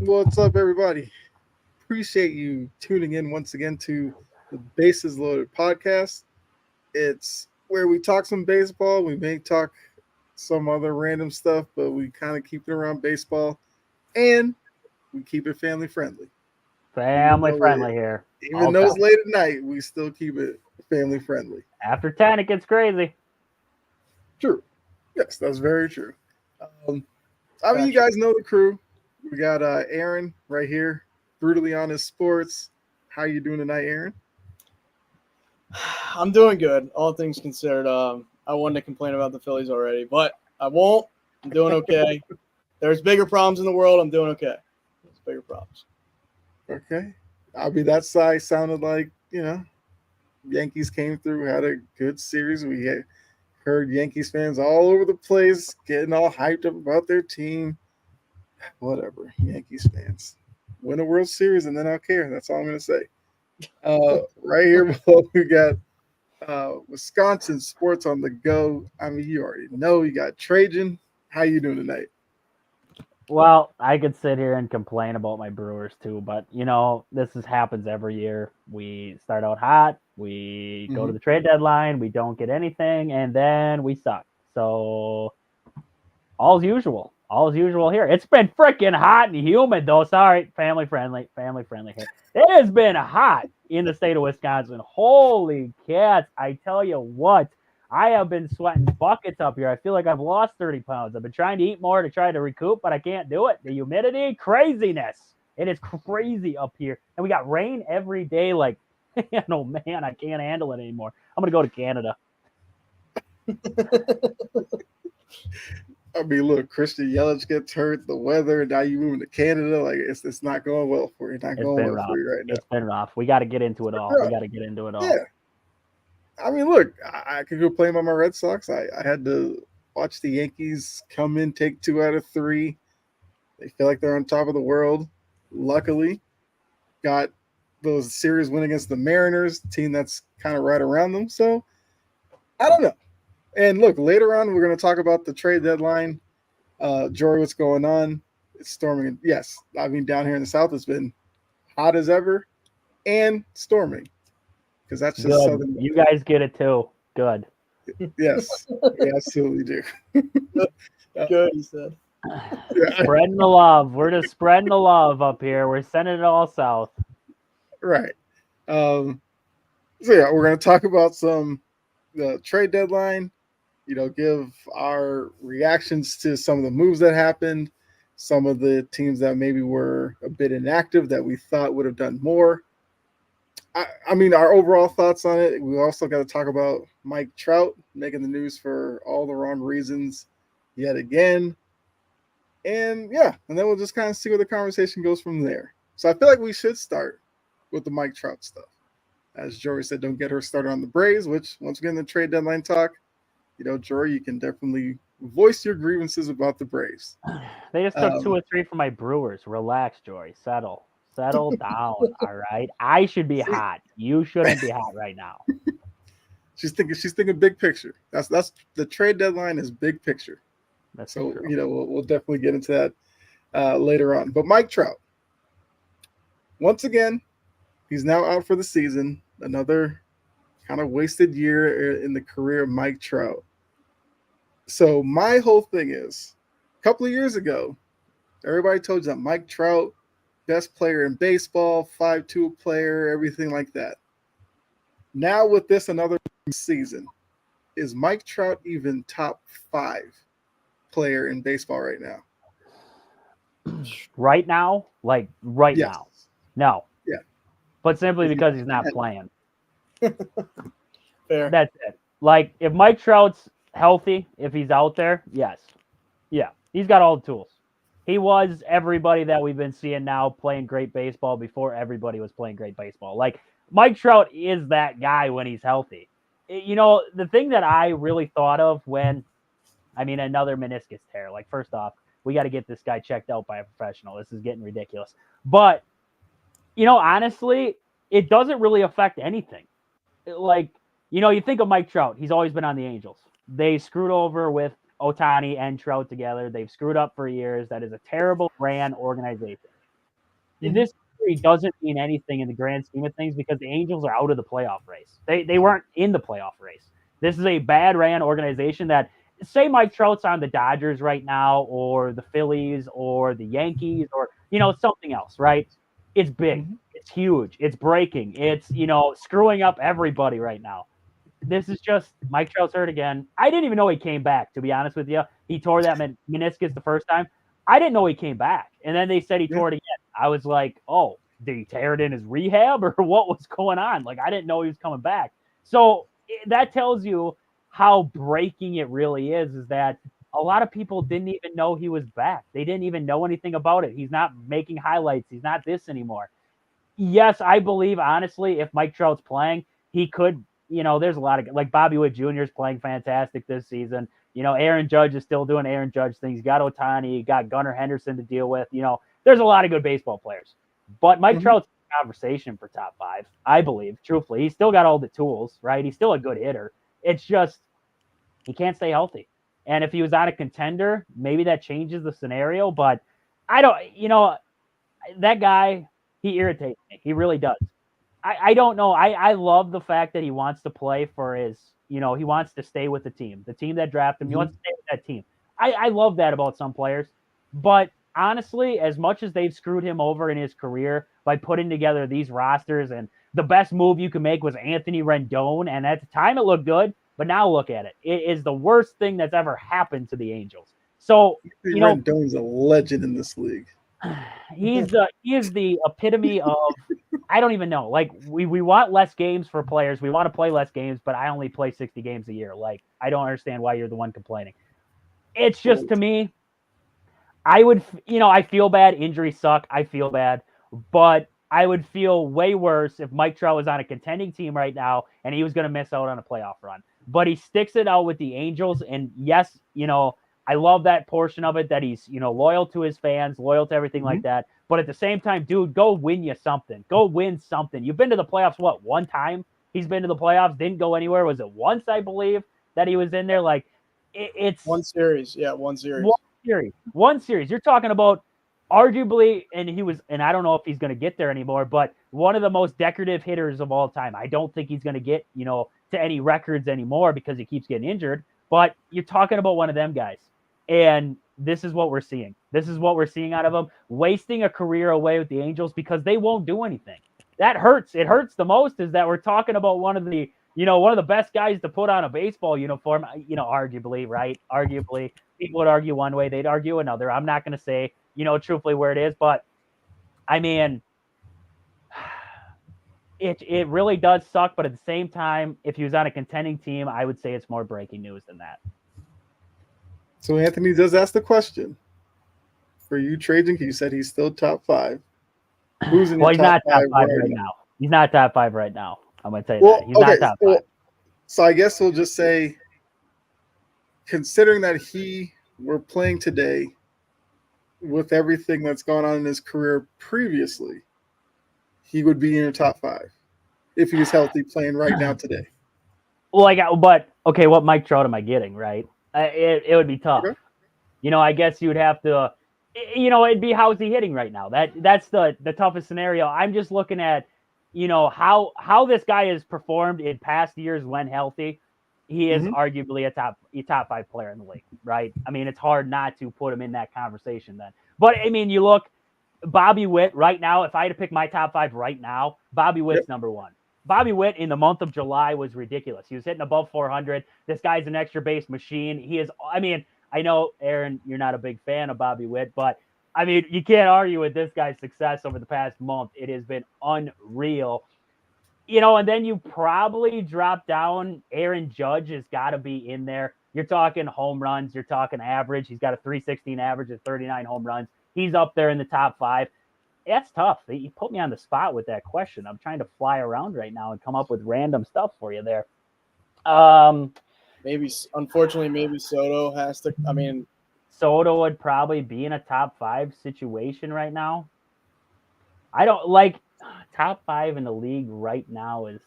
What's up, everybody? Appreciate you tuning in once again to the Bases Loaded podcast. It's where we talk some baseball. We may talk some other random stuff, but we kind of keep it around baseball and we keep it family friendly. Even Family though it, friendly here. even All though it's time. late at night, we still keep it family friendly. After 10, it gets crazy. True. Yes, that's very true. Um, you guys know the crew. We got Aaron right here, brutally honest sports. How you doing tonight, Aaron? I'm doing good, all things considered. I wanted to complain about the Phillies already, but I won't. I'm doing okay. There's bigger problems in the world. I'm doing okay. There's bigger problems. Okay. That side sounded like, Yankees came through, had a good series. Heard Yankees fans all over the place getting all hyped up about their team. Whatever. Yankees fans. Win a World Series and then I'll care. That's all I'm going to say. Right here below, we got Wisconsin Sports on the Go. You already know. You got Trajan. How you doing tonight? Well, I could sit here and complain about my Brewers too, but happens every year. We start out hot, we go to the trade deadline, we don't get anything, and then we suck. So all's usual. All's usual here. It's been freaking hot and humid though. Sorry, family friendly here. It has been hot in the state of Wisconsin. Holy cats. I tell you what. I have been sweating buckets up here. I feel like I've lost 30 pounds. I've been trying to eat more to try to recoup, but I can't do it. The humidity, craziness. It is crazy up here. And we got rain every day. Like, man, I can't handle it anymore. I'm going to go to Canada. Look, Christian Yelich gets hurt, the weather, now you moving to Canada. Like, it's not going well for you. Not going well for you right now. It's been rough. We got to get into it all. Yeah. Look, I could go play by my Red Sox. I had to watch the Yankees come in, take 2 out of 3. They feel like they're on top of the world. Luckily, got those series win against the Mariners, team that's kind of right around them. So, I don't know. And look, later on, we're going to talk about the trade deadline. Jory, what's going on? It's storming. Yes, down here in the South, it's been hot as ever and storming. Because that's just good. Southern. You guys get it too. Good. Yes, we absolutely do. Good, you said. Spreading the love. We're just spreading the love up here. We're sending it all south. Right. So we're going to talk about the trade deadline. Give our reactions to some of the moves that happened, some of the teams that maybe were a bit inactive that we thought would have done more. Our overall thoughts on it. We also got to talk about Mike Trout making the news for all the wrong reasons yet again. And and then we'll just kind of see where the conversation goes from there. So I feel like we should start with the Mike Trout stuff. As Jory said, don't get her started on the Braves, which once we get in the trade deadline talk, Jory, you can definitely voice your grievances about the Braves. They just took 2 or 3 from my Brewers. Relax, Jory. Settle down. All right. I should be hot. You shouldn't be hot right now. She's thinking big picture. That's the trade deadline is big picture. That's so true. we'll definitely get into that later on. But Mike Trout, once again, he's now out for the season. Another kind of wasted year in the career of Mike Trout. So my whole thing is, a couple of years ago, everybody told you that Mike Trout, best player in baseball, 5'2" player, everything like that. Now with this another season, is Mike Trout even top 5 player in baseball right now? Right now? Like right yes. now? No. Yeah. But simply because he's not playing. Fair. That's it. Like, if Mike Trout's healthy, if he's out there, yes. Yeah. He's got all the tools. He was everybody that we've been seeing now playing great baseball before everybody was playing great baseball. Like, Mike Trout is that guy when he's healthy. The thing that I really thought of when, another meniscus tear. Like, first off, we got to get this guy checked out by a professional. This is getting ridiculous. But, honestly, it doesn't really affect anything. Like, you think of Mike Trout. He's always been on the Angels. They screwed over with Ohtani and Trout together. They've screwed up for years. That is a terrible ran organization. this series doesn't mean anything in the grand scheme of things because the Angels are out of the playoff race. They weren't in the playoff race. This is a bad ran organization that, say Mike Trout's on the Dodgers right now or the Phillies or the Yankees or, something else, right? It's big. It's huge. It's breaking. It's, screwing up everybody right now. This is just Mike Trout's hurt again. I didn't even know he came back, to be honest with you. He tore that meniscus the first time. I didn't know he came back. And then they said he tore it again. I was like, oh, did he tear it in his rehab or what was going on? Like, I didn't know he was coming back. So that tells you how breaking it really is that a lot of people didn't even know he was back. They didn't even know anything about it. He's not making highlights. He's not this anymore. Yes, I believe, honestly, if Mike Trout's playing, he could, there's a lot of, like Bobby Witt Jr. is playing fantastic this season. Aaron Judge is still doing Aaron Judge things. You got Ohtani, you got Gunnar Henderson to deal with. There's a lot of good baseball players. But Mike Trout's in the conversation for top 5, I believe, truthfully. He's still got all the tools, right? He's still a good hitter. It's just he can't stay healthy. And if he was on a contender, maybe that changes the scenario. But I don't, that guy, he irritates me. He really does. I don't know. I love the fact that he wants to play for his, he wants to stay with the team that drafted him. He wants to stay with that team. I love that about some players. But honestly, as much as they've screwed him over in his career by putting together these rosters, and the best move you can make was Anthony Rendon, and at the time it looked good, but now look at it. It is the worst thing that's ever happened to the Angels. So, Rendon's a legend in this league. He is the epitome of, I don't even know. Like, we want less games for players. We want to play less games, but I only play 60 games a year. Like, I don't understand why you're the one complaining. It's just, to me, I would, I feel bad. Injuries suck. I feel bad. But I would feel way worse if Mike Trout was on a contending team right now and he was going to miss out on a playoff run. But he sticks it out with the Angels. And yes, I love that portion of it, that he's, loyal to his fans, loyal to everything like that. But at the same time, dude, go win you something. Go win something. You've been to the playoffs, what, one time? He's been to the playoffs, didn't go anywhere. Was it once, I believe, that he was in there? Like, it's... One series. Yeah, one series. One series. You're talking about arguably, and I don't know if he's going to get there anymore, but one of the most decorative hitters of all time. I don't think he's going to get, to any records anymore because he keeps getting injured. But you're talking about one of them guys. And this is what we're seeing. This is what we're seeing out of him, wasting a career away with the Angels because they won't do anything. That hurts. It hurts the most is that we're talking about one of the best guys to put on a baseball uniform, arguably, right? Arguably, people would argue one way, they'd argue another. I'm not going to say, truthfully where it is, but I mean, it really does suck. But at the same time, if he was on a contending team, I would say it's more breaking news than that. So Anthony does ask the question for you, Trajan. You said he's still top 5. Who's in your he's top not top 5 right right now? now. He's not top 5 right now. I'm going to tell you that. He's not top 5. So I guess we'll just say, considering that we're playing today with everything that's gone on in his career previously, he would be in your top 5 if he was healthy playing right now today. Well, what Mike Trout am I getting, right? It would be tough. Okay. I guess you would have to, it'd be how's he hitting right now? That's the toughest scenario. I'm just looking at, how this guy has performed in past years when healthy. He is arguably a top 5 player in the league, right? I mean, it's hard not to put him in that conversation then. But I mean, you look, Bobby Witt right now, if I had to pick my top 5 right now, Bobby Witt's number 1. Bobby Witt in the month of July was ridiculous. He was hitting above 400. This guy's an extra base machine. He is, I mean, I know, Aaron, you're not a big fan of Bobby Witt, but I mean, you can't argue with this guy's success over the past month. It has been unreal. And then you probably drop down. Aaron Judge has got to be in there. You're talking home runs. You're talking average. He's got a 316 average of 39 home runs. He's up there in the top 5. That's tough. You put me on the spot with that question. I'm trying to fly around right now and come up with random stuff for you there. Unfortunately, Soto has to. I mean, Soto would probably be in a top 5 situation right now. I don't like top 5 in the league right now is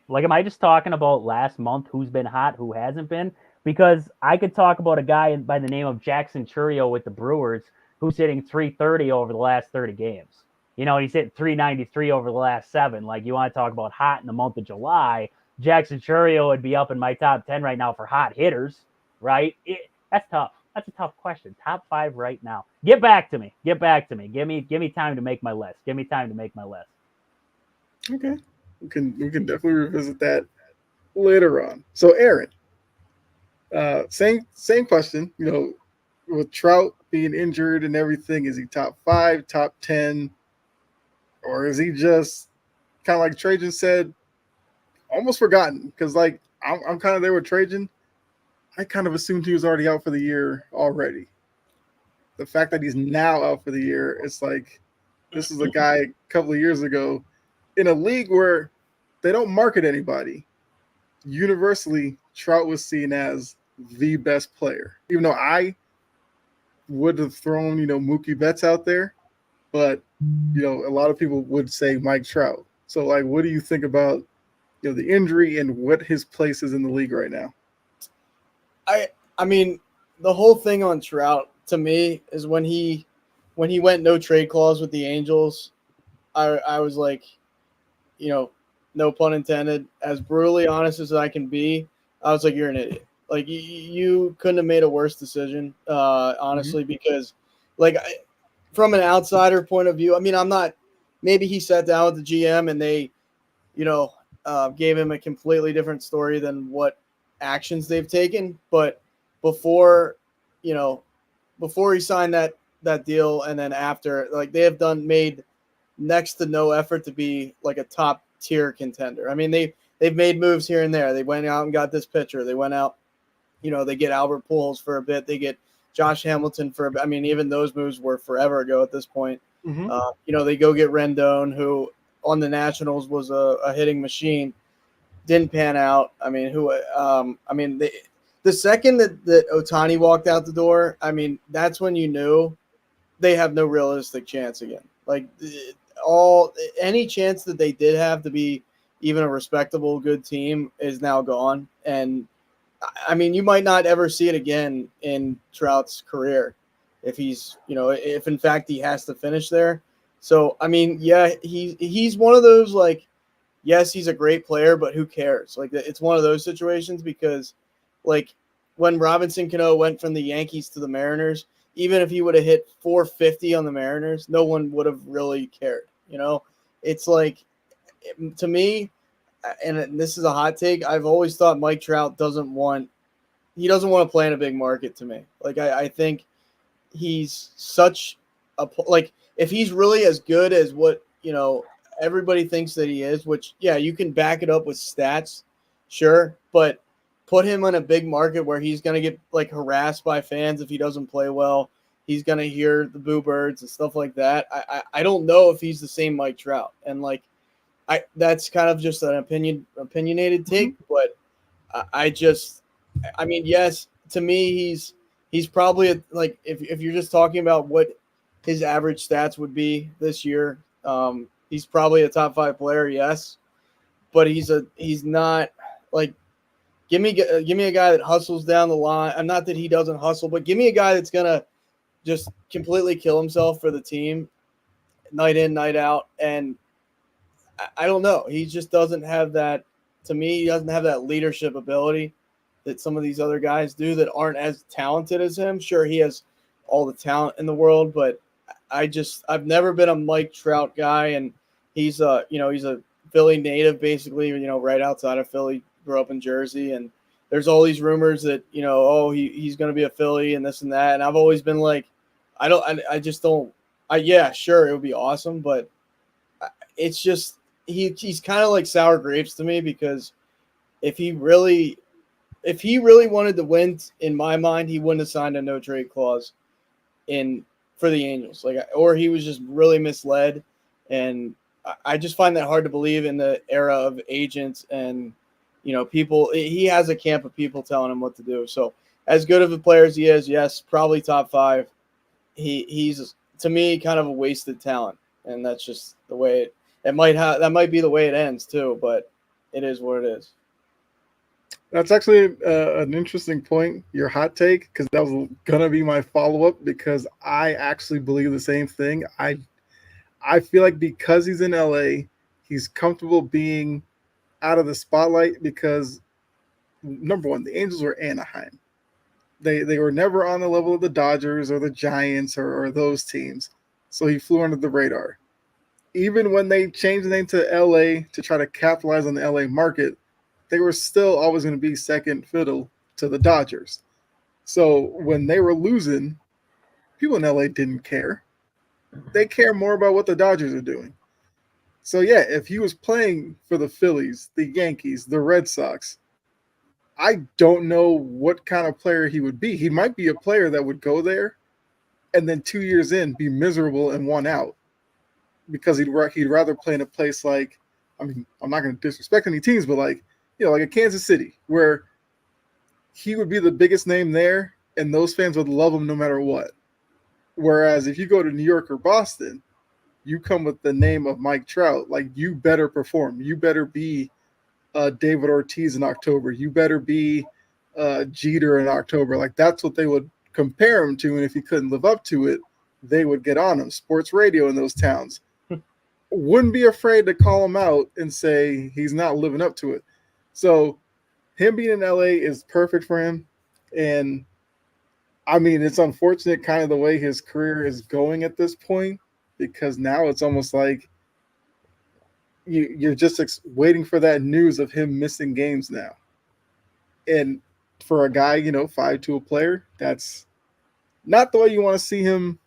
like, am I just talking about last month? Who's been hot, who hasn't been? Because I could talk about a guy by the name of Jackson Chourio with the Brewers who's hitting 330 over the last 30 games. You know, he's hit 393 over the last 7. Like, you want to talk about hot in the month of July. Jackson Churio would be up in my top 10 right now for hot hitters, right? That's tough. That's a tough question. Top 5 right now. Get back to me. Give me time to make my list. Okay. We can definitely revisit that later on. So Aaron, same question. You know, with Trout being injured and everything, is he top 5, top 10, or is he just kind of like Trajan said, almost forgotten? Because like I'm kind of there with Trajan. I kind of assumed he was already out for the year already. The fact that he's now out for the year, it's like this is a guy a couple of years ago in a league where they don't market anybody. Universally, Trout was seen as the best player. Even though I would have thrown, Mookie Betts out there, but a lot of people would say Mike Trout. So like, what do you think about the injury and what his place is in the league right now? I mean, the whole thing on Trout to me is when he went no trade clause with the Angels, I was like, no pun intended, as brutally honest as I can be, I was like, you're an idiot. Like, you couldn't have made a worse decision, honestly, because, like, from an outsider point of view, I mean, I'm not – maybe he sat down with the GM and they, gave him a completely different story than what actions they've taken. But before he signed that deal and then after, like, they have made next to no effort to be like a top tier contender. I mean, they've made moves here and there. They went out and got this pitcher. They went out, they get Albert Pujols for a bit. They get Josh Hamilton for a bit. I mean, even those moves were forever ago at this point. They go get Rendon, who on the Nationals was a hitting machine. Didn't pan out. I mean, the second that Ohtani walked out the door, I mean, that's when you knew they have no realistic chance again. Like, any chance that they did have to be even a respectable, good team is now gone. And I mean, you might not ever see it again in Trout's career if he's, if in fact he has to finish there. So, I mean, yeah, he's one of those, like, yes, he's a great player, but who cares? Like, it's one of those situations because, like, when Robinson Cano went from the Yankees to the Mariners, even if he would have hit 450 on the Mariners, no one would have really cared. It's like, to me, and this is a hot take, I've always thought Mike Trout doesn't want to play in a big market to me. Like, I think he's such a, like, if he's really as good as what, everybody thinks that he is, which, yeah, you can back it up with stats, sure, but put him in a big market where he's going to get, like, harassed by fans if he doesn't play well. He's going to hear the boo birds and stuff like that. I don't know if he's the same Mike Trout. And, like, that's kind of just an opinionated take, but I mean, yes, to me, he's probably like, if you're just talking about what his average stats would be this year, he's probably a top 5 player, yes, but he's not, like, give me a guy that hustles down the line. I'm not that he doesn't hustle, but give me a guy that's gonna just completely kill himself for the team, night in, night out. And I don't know. He just doesn't have that. To me, he doesn't have that leadership ability that some of these other guys do that aren't as talented as him. Sure, he has all the talent in the world, but I've never been a Mike Trout guy, and he's a Philly native, basically, right outside of Philly, grew up in Jersey, and there's all these rumors that, he's going to be a Philly and this and that. And I've always been like, yeah, sure, it would be awesome, but it's just, he's kind of like sour grapes to me, because if he really wanted to win, in my mind, he wouldn't have signed a no trade clause for the Angels, or he was just really misled. And I just find that hard to believe in the era of agents and, people. He has a camp of people telling him what to do. So as good of a player as he is, yes, probably top 5. He's, to me, kind of a wasted talent. And that's just the way that might be the way it ends too, but it is what it is. That's actually an interesting point, your hot take, because that was gonna be my follow up. Because I actually believe the same thing. I feel like because he's in LA, he's comfortable being out of the spotlight because number one, the Angels were Anaheim. They were never on the level of the Dodgers or the Giants or those teams. So he flew under the radar. Even when they changed the name to LA to try to capitalize on the LA market, they were still always going to be second fiddle to the Dodgers. So when they were losing, people in LA didn't care. They care more about what the Dodgers are doing. So yeah, if he was playing for the Phillies, the Yankees, the Red Sox, I don't know what kind of player he would be. He might be a player that would go there and then 2 years in be miserable and want out because he'd rather play in a place like, I mean, I'm not going to disrespect any teams, but like, you know, like a Kansas City where he would be the biggest name there and those fans would love him no matter what. Whereas if you go to New York or Boston, you come with the name of Mike Trout, like you better perform. You better be David Ortiz in October. You better be Jeter in October. Like that's what they would compare him to. And if he couldn't live up to it, they would get on him. Sports radio in those towns wouldn't be afraid to call him out and say he's not living up to it. So him being in LA is perfect for him. And I mean, it's unfortunate kind of the way his career is going at this point because now it's almost like you're just waiting for that news of him missing games now. And for a guy, 5'2" a player, that's not the way you want to see him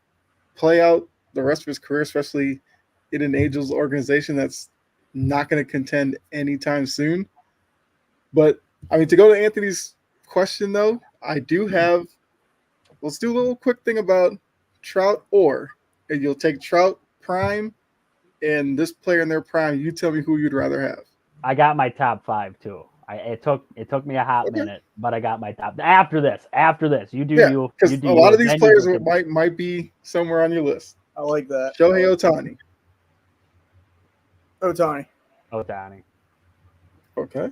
play out the rest of his career, especially in an Angels organization that's not going to contend anytime soon. But, I mean, to go to Anthony's question, though, I do have – let's do a little quick thing about Trout and you'll take Trout prime and this player in their prime. You tell me who you'd rather have. I got my top five, too. It took me a hot minute, but I got my top. After this, you do you. Because a lot of these players might be somewhere on your list. I like that. Shohei Ohtani. Ohtani. Okay,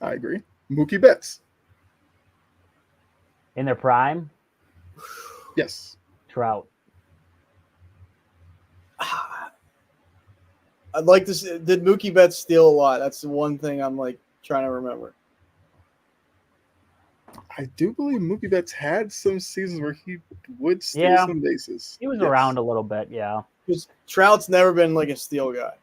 I agree. Mookie Betts. In their prime? Yes. Trout. I'd like to see, did Mookie Betts steal a lot? That's the one thing I'm like trying to remember. I do believe Mookie Betts had some seasons where he would steal some bases. He was around a little bit, yeah. Because Trout's never been like a steal guy.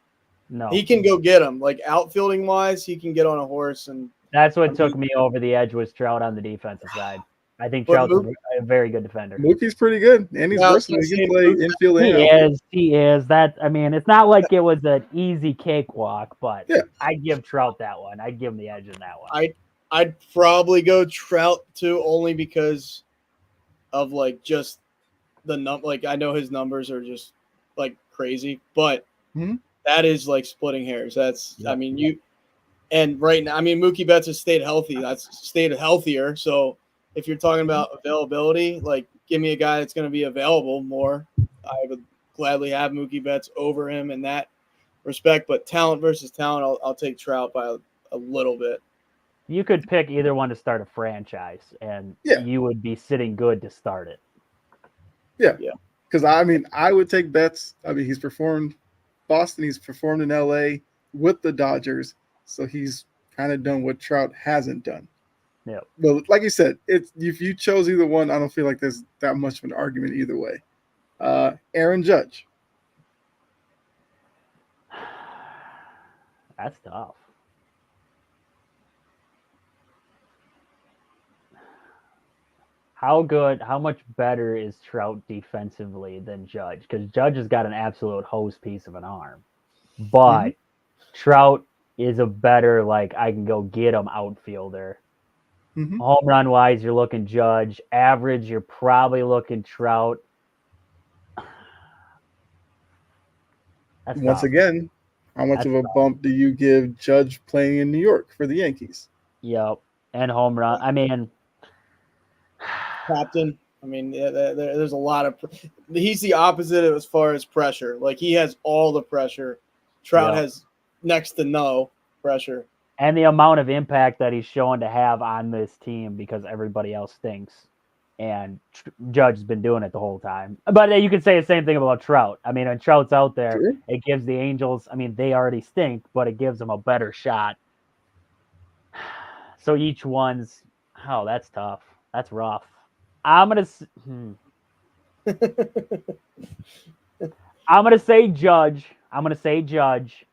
No. He can go get him. Like outfielding wise, he can get on a horse and that's what took me over the edge was Trout on the defensive side. I think Trout's a very good defender. Mookie's pretty good, and he's versatile. He can play infield and outfield. He is. It's not like it was an easy cakewalk, but I'd give Trout that one. I'd give him the edge in that one. I'd probably go Trout too, only because of like just the like I know his numbers are just like crazy, but that is like splitting hairs. That's and right now, I mean Mookie Betts has stayed healthy. That's stayed healthier. So if you're talking about availability, like give me a guy that's going to be available more. I would gladly have Mookie Betts over him in that respect. But talent versus talent, I'll take Trout by a little bit. You could pick either one to start a franchise, and you would be sitting good to start it. Yeah. Because, I mean, I would take Betts. I mean, he's performed Boston. He's performed in L.A. with the Dodgers. So he's kind of done what Trout hasn't done. Yeah. But like you said, if you chose either one, I don't feel like there's that much of an argument either way. Aaron Judge. That's tough. How much better is Trout defensively than Judge? Because Judge has got an absolute hose piece of an arm. But Trout is a better, like, I can go get him outfielder. Home run wise, you're looking Judge. Average, you're probably looking Trout. Once again, how much of a bump do you give Judge playing in New York for the Yankees? Yep. And home run. I mean, captain. I mean, there's a lot of. He's the opposite as far as pressure. Like he has all the pressure. Trout has next to no pressure. And the amount of impact that he's shown to have on this team because everybody else stinks. And Judge has been doing it the whole time. But you could say the same thing about Trout. I mean, when Trout's out there, Sure. it gives the Angels, I mean, they already stink, but it gives them a better shot. So each one's, oh, that's tough. That's rough. I'm gonna say Judge. I'm gonna say Judge,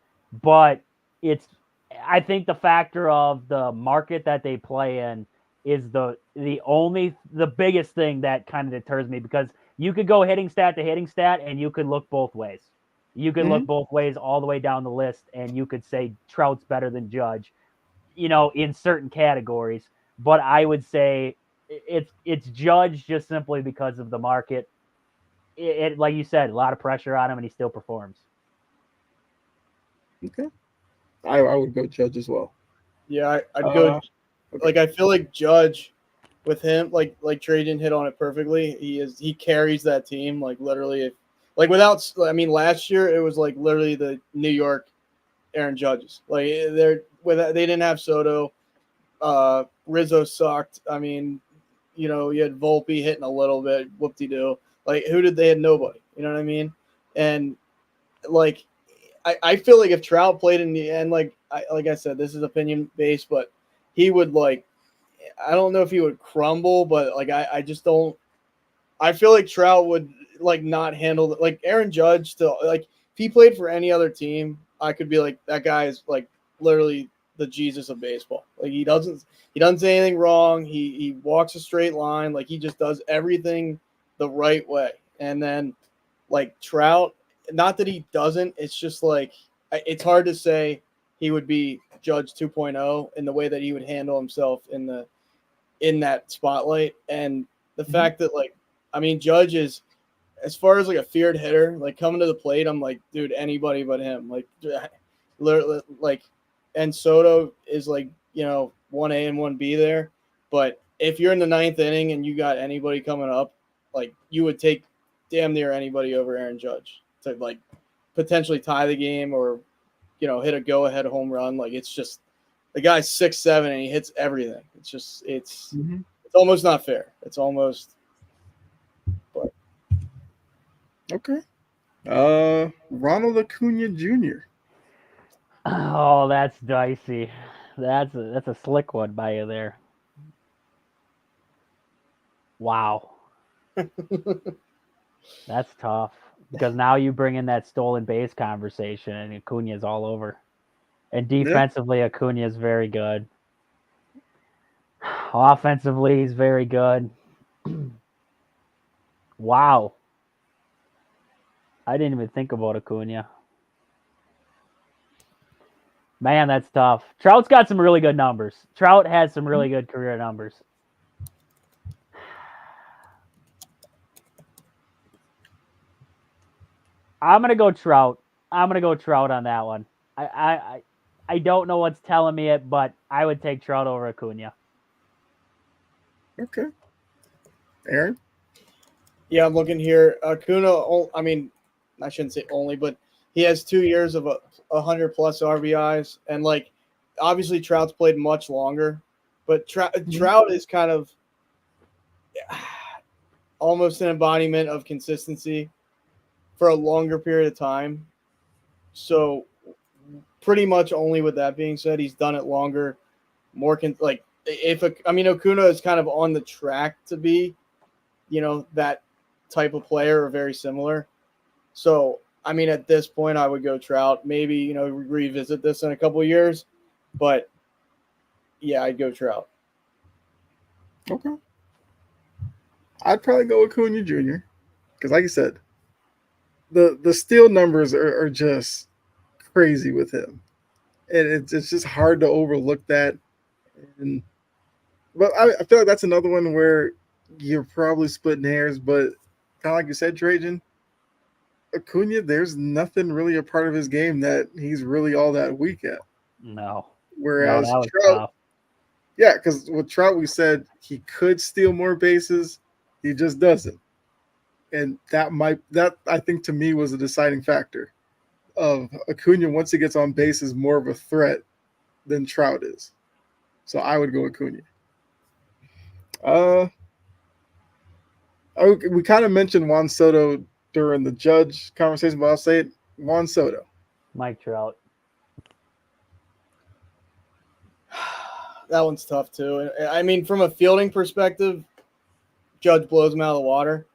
but it's. I think the factor of the market that they play in is the biggest thing that kind of deters me, because you could go hitting stat to hitting stat and you could look both ways. You could look both ways all the way down the list, and you could say Trout's better than Judge, in certain categories. But I would say it's Judge just simply because of the market. It like you said, a lot of pressure on him, and he still performs. Okay. I would go Judge as well. Yeah, I'd go. Okay. Like, I feel like Judge with him, like Trajan hit on it perfectly. He carries that team, like, literally. Last year it was like literally the New York Aaron Judges. Like, they didn't have Soto. Rizzo sucked. I mean, you had Volpe hitting a little bit. Whoop-de-doo. Like, who did they had? Nobody. You know what I mean? And like, I feel like if Trout played in the end, like I said, this is opinion based, but he would, like, I don't know if he would crumble, but like I just don't. I feel like Trout would, like, not handle like Aaron Judge. Still, like, if he played for any other team, I could be like, that guy is like literally the Jesus of baseball. Like, he doesn't say anything wrong. He walks a straight line. Like, he just does everything the right way. And then, like, Trout, not that he doesn't, it's just like, it's hard to say he would be Judge 2.0 in the way that he would handle himself in that spotlight. And the fact that, like, I mean, Judge is, as far as like a feared hitter, like, coming to the plate, I'm like, dude, anybody but him. Like, literally, like, and Soto is like, 1A and 1B there. But if you're in the ninth inning and you got anybody coming up, like, you would take damn near anybody over Aaron Judge to, like, potentially tie the game or, hit a go-ahead home run. Like, it's just, the guy's 6'7" and he hits everything. It's just, it's almost not fair. It's almost, but. Okay. Ronald Acuna Jr. Oh, that's dicey. That's a slick one by you there. Wow. That's tough, because now you bring in that stolen base conversation and Acuna's all over. And defensively, Acuna is very good. Offensively, he's very good. Wow. I didn't even think about Acuna. Man, that's tough. Trout's got some really good numbers. Trout has some really good career numbers. I'm gonna go Trout. I'm gonna go Trout on that one. I don't know what's telling me it, but I would take Trout over Acuna. Okay. Aaron? Yeah, I'm looking here. Acuna, I mean, I shouldn't say only, but he has 2 years of 100 plus RBIs, and, like, obviously Trout's played much longer, but Trout is kind of almost an embodiment of consistency for a longer period of time. So, pretty much only with that being said, he's done it longer, more Acuna is kind of on the track to be, that type of player or very similar. So, I mean, at this point, I would go Trout. Maybe, revisit this in a couple of years, but yeah, I'd go Trout. Okay. I'd probably go with Acuna Jr. because, like you said, the steal numbers are just crazy with him, and it's just hard to overlook that. But I feel like that's another one where you're probably splitting hairs. But kind of like you said, Trajan, Acuna, there's nothing really a part of his game that he's really all that weak at. No. Whereas that was Trout, tough. yeah, because with Trout we said he could steal more bases, he just doesn't, and that I think to me was a deciding factor of Acuna. Once he gets on base, is more of a threat than Trout is. So I would go Acuna. Uh, we kind of mentioned Juan Soto during the Judge conversation, but I'll say it. Juan Soto. Mike Trout. That one's tough too. I mean, from a fielding perspective, Judge blows him out of the water.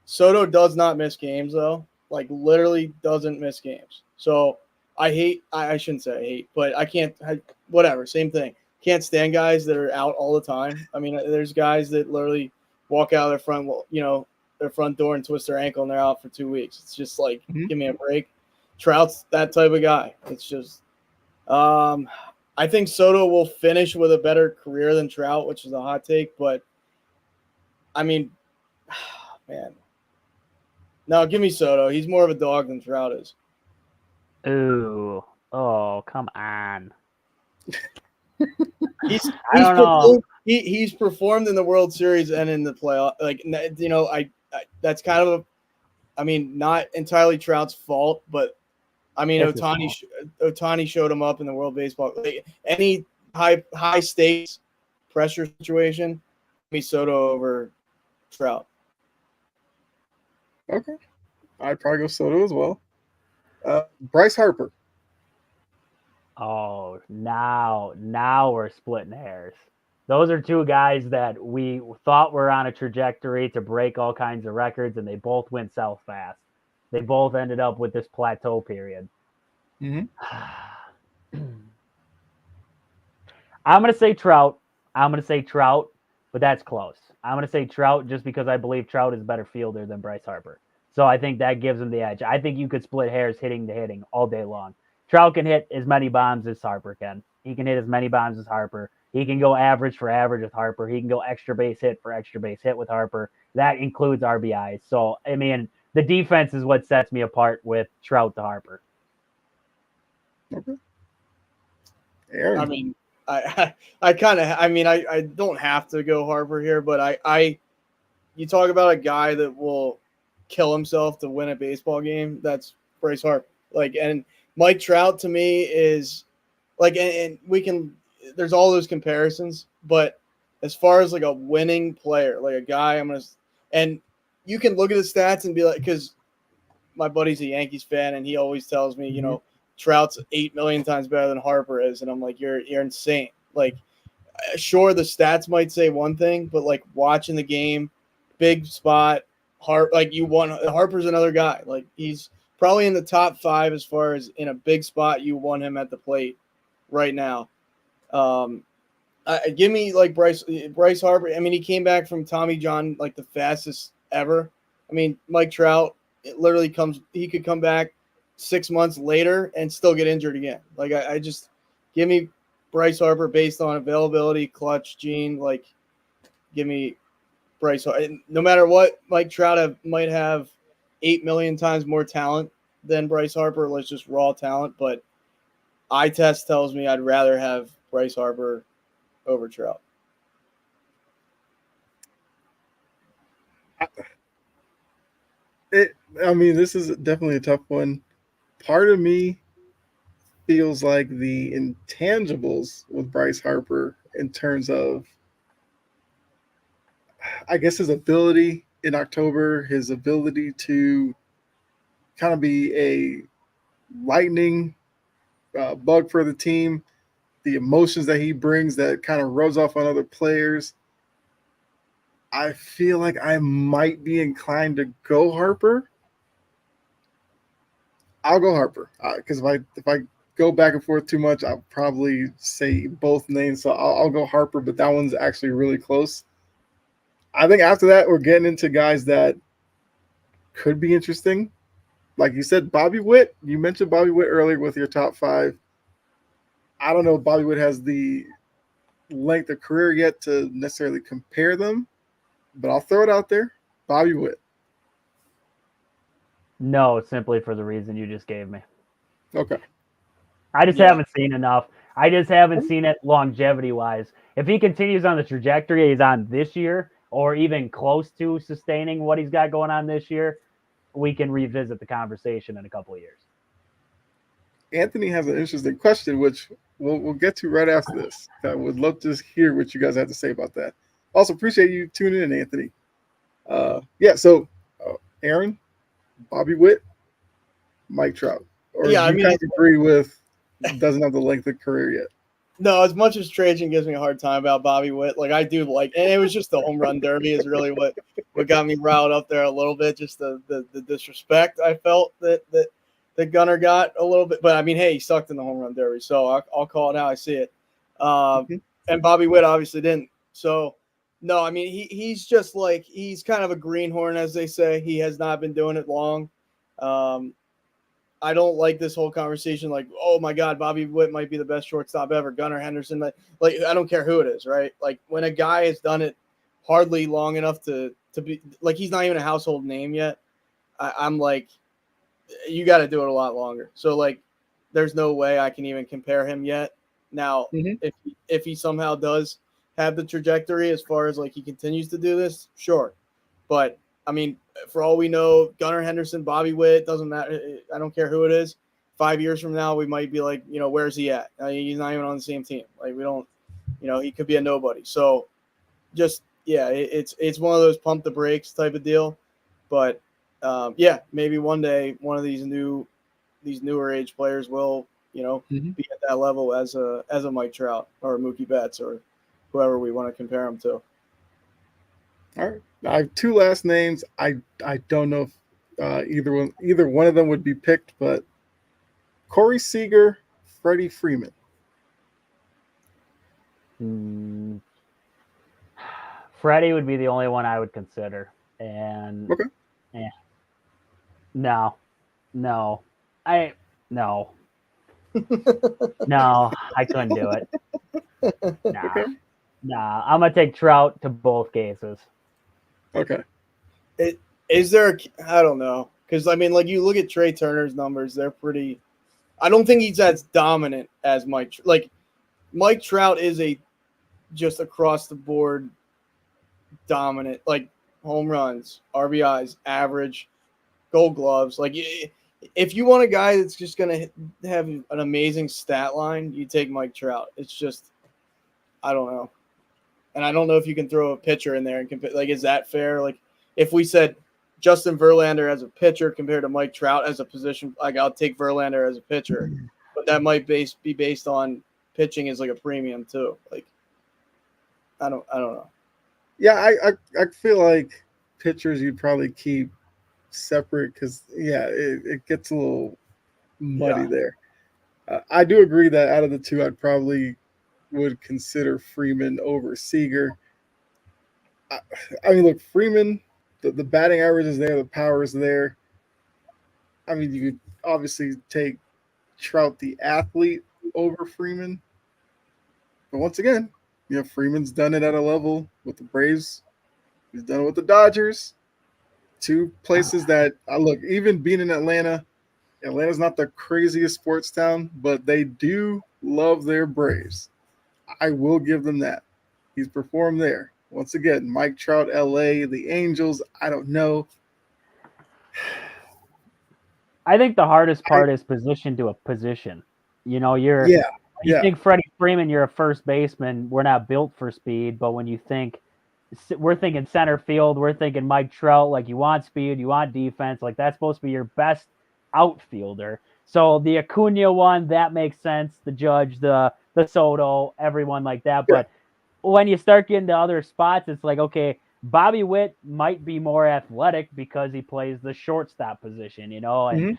Soto does not miss games though. Like literally doesn't miss games. So I shouldn't say I hate, but I can't. Whatever, same thing. Can't stand guys that are out all the time. I mean, there's guys that literally walk out of their front door and twist their ankle and they're out for 2 weeks. It's just like, give me a break. Trout's that type of guy. It's just, I think Soto will finish with a better career than Trout, which is a hot take. But I mean, man, no, give me Soto. He's more of a dog than Trout is. Ooh, oh, come on. He's performed in the World Series and in the playoff. Like, you know, I that's kind of not entirely Trout's fault, but I mean, Ohtani showed him up in the World Baseball. Like, any high stakes pressure situation, give me Soto over Trout. Okay, I'd probably go Soto as well. Bryce Harper. Oh, now we're splitting hairs. Those are two guys that we thought were on a trajectory to break all kinds of records, and they both went south fast. They both ended up with this plateau period. Mm-hmm. I'm going to say Trout, but that's close. I'm going to say Trout just because I believe Trout is a better fielder than Bryce Harper. So I think that gives him the edge. I think you could split hairs hitting to hitting all day long. Trout can hit as many bombs as Harper can. He can hit as many bombs as Harper. He can go average for average with Harper. He can go extra base hit for extra base hit with Harper. That includes RBIs. So, I mean, the defense is what sets me apart with Trout to Harper. Okay. I mean, I don't have to go Harper here, but you talk about a guy that will kill himself to win a baseball game. That's Bryce Harper. Like, and Mike Trout to me is like, and we can, there's all those comparisons, but as far as like a winning player, like a guy, and you can look at the stats and be like, because my buddy's a Yankees fan and he always tells me, you know, Trout's 8 million times better than Harper is. And I'm like, you're insane. Like, sure, the stats might say one thing, but like watching the game, big spot, Harper's another guy. Like, he's probably in the top 5 as far as in a big spot. You want him at the plate right now. Give me like Bryce Harper. I mean, he came back from Tommy John like the fastest ever. I mean, Mike Trout, it literally he could come back 6 months later and still get injured again. Like, I just give me Bryce Harper based on availability, clutch, gene. Like, give me Bryce Harper. No matter what, Mike Trout might have 8 million times more talent than Bryce Harper. Let's just raw talent. But eye test tells me I'd rather have Bryce Harper over Trout. This is definitely a tough one. Part of me feels like the intangibles with Bryce Harper in terms of, I guess, his ability in October, his ability to kind of be a lightning bug for the team, the emotions that he brings that kind of rubs off on other players. I feel like I might be inclined to go Harper. I'll go Harper because if I go back and forth too much, I'll probably say both names. So I'll go Harper, but that one's actually really close. I think after that, we're getting into guys that could be interesting. Like you said, Bobby Witt. You mentioned Bobby Witt earlier with your top 5. I don't know if Bobby Witt has the length of career yet to necessarily compare them, but I'll throw it out there. Bobby Witt. No, simply for the reason you just gave me. Okay. I just haven't seen enough. I just haven't seen it longevity-wise. If he continues on the trajectory he's on this year, or even close to sustaining what he's got going on this year, we can revisit the conversation in a couple of years. Anthony has an interesting question, which we'll get to right after this. I would love to hear what you guys have to say about that. Also, appreciate you tuning in, Anthony. Yeah, so Aaron, Bobby Witt, Mike Trout, or Yeah, I you mean, kind of agree with doesn't have the length of career yet. no, as much as Trajan gives me a hard time about Bobby Witt, like I do like, and it was just the home run derby is really what got me riled up there a little bit. Just the disrespect I felt that Gunnar got a little bit, but I mean, hey, he sucked in the home run derby, so I'll call it how I see it. Mhm. And Bobby Witt obviously didn't. So no, I mean he's just like he's kind of a greenhorn, as they say. He has not been doing it long. Um, I don't like this whole conversation. Like, oh my God, Bobby Witt might be the best shortstop ever. Gunnar Henderson, like I don't care who it is, right? Like when a guy has done it hardly long enough to be like he's not even a household name yet. I'm like, you got to do it a lot longer. So like, there's no way I can even compare him yet. Now, Mhm. if he somehow does have the trajectory as far as like he continues to do this, sure. But I mean, for all we know, Gunnar Henderson, Bobby Witt, doesn't matter. I don't care who it is. 5 years from now, we might be like, where's he at? He's not even on the same team. Like we don't, he could be a nobody. So just yeah, it's one of those pump the brakes type of deal. But yeah, maybe one day one of these newer age players will Mhm. be at that level as a Mike Trout or Mookie Betts or whoever we want to compare him to. All right, I have two last names. I don't know if either one of them would be picked, but Corey Seager, Freddie Freeman. Hmm. Freddie would be the only one I would consider. And Okay. no, no, I no, no, I couldn't do it. Nah, Okay. nah. I'm gonna take Trout to both cases. Okay. Is there? I don't know, because I mean, like you look at Trey Turner's numbers; they're pretty. I don't think he's as dominant as Mike. Like Mike Trout is a just across the board dominant, like home runs, RBIs, average, Gold Gloves. Like if you want a guy that's just gonna have an amazing stat line, you take Mike Trout. It's just I don't know, and I don't know if you can throw a pitcher in there and compare. Like, is that fair? Like if we said Justin Verlander as a pitcher compared to Mike Trout as a position, like I'll take Verlander as a pitcher, but that might be based on pitching is like a premium too. Like I don't know. Yeah, I feel like pitchers you'd probably keep separate because it gets a little muddy Yeah. there. I do agree that out of the two, I'd probably would consider Freeman over Seager. I, I mean, look, Freeman, the batting average is there, the power is there. I mean, you could obviously take Trout the athlete over Freeman, but once again, Freeman's done it at a level with the Braves. He's done it with the Dodgers. Two places that I look, even being in Atlanta, Atlanta's not the craziest sports town, but they do love their Braves. I will give them that. He's performed there. Once again, Mike Trout, LA, the Angels, I don't know. I think the hardest I, part is position to a position. You're yeah, when you yeah. think Freddie Freeman, you're a first baseman. We're not built for speed, but when you think we're thinking center field, we're thinking Mike Trout. Like you want speed, you want defense. Like that's supposed to be your best outfielder. So the Acuna one that makes sense. The Judge, the Soto, everyone like that. Yeah. But when you start getting to other spots, it's like okay, Bobby Witt might be more athletic because he plays the shortstop position, and Mm-hmm.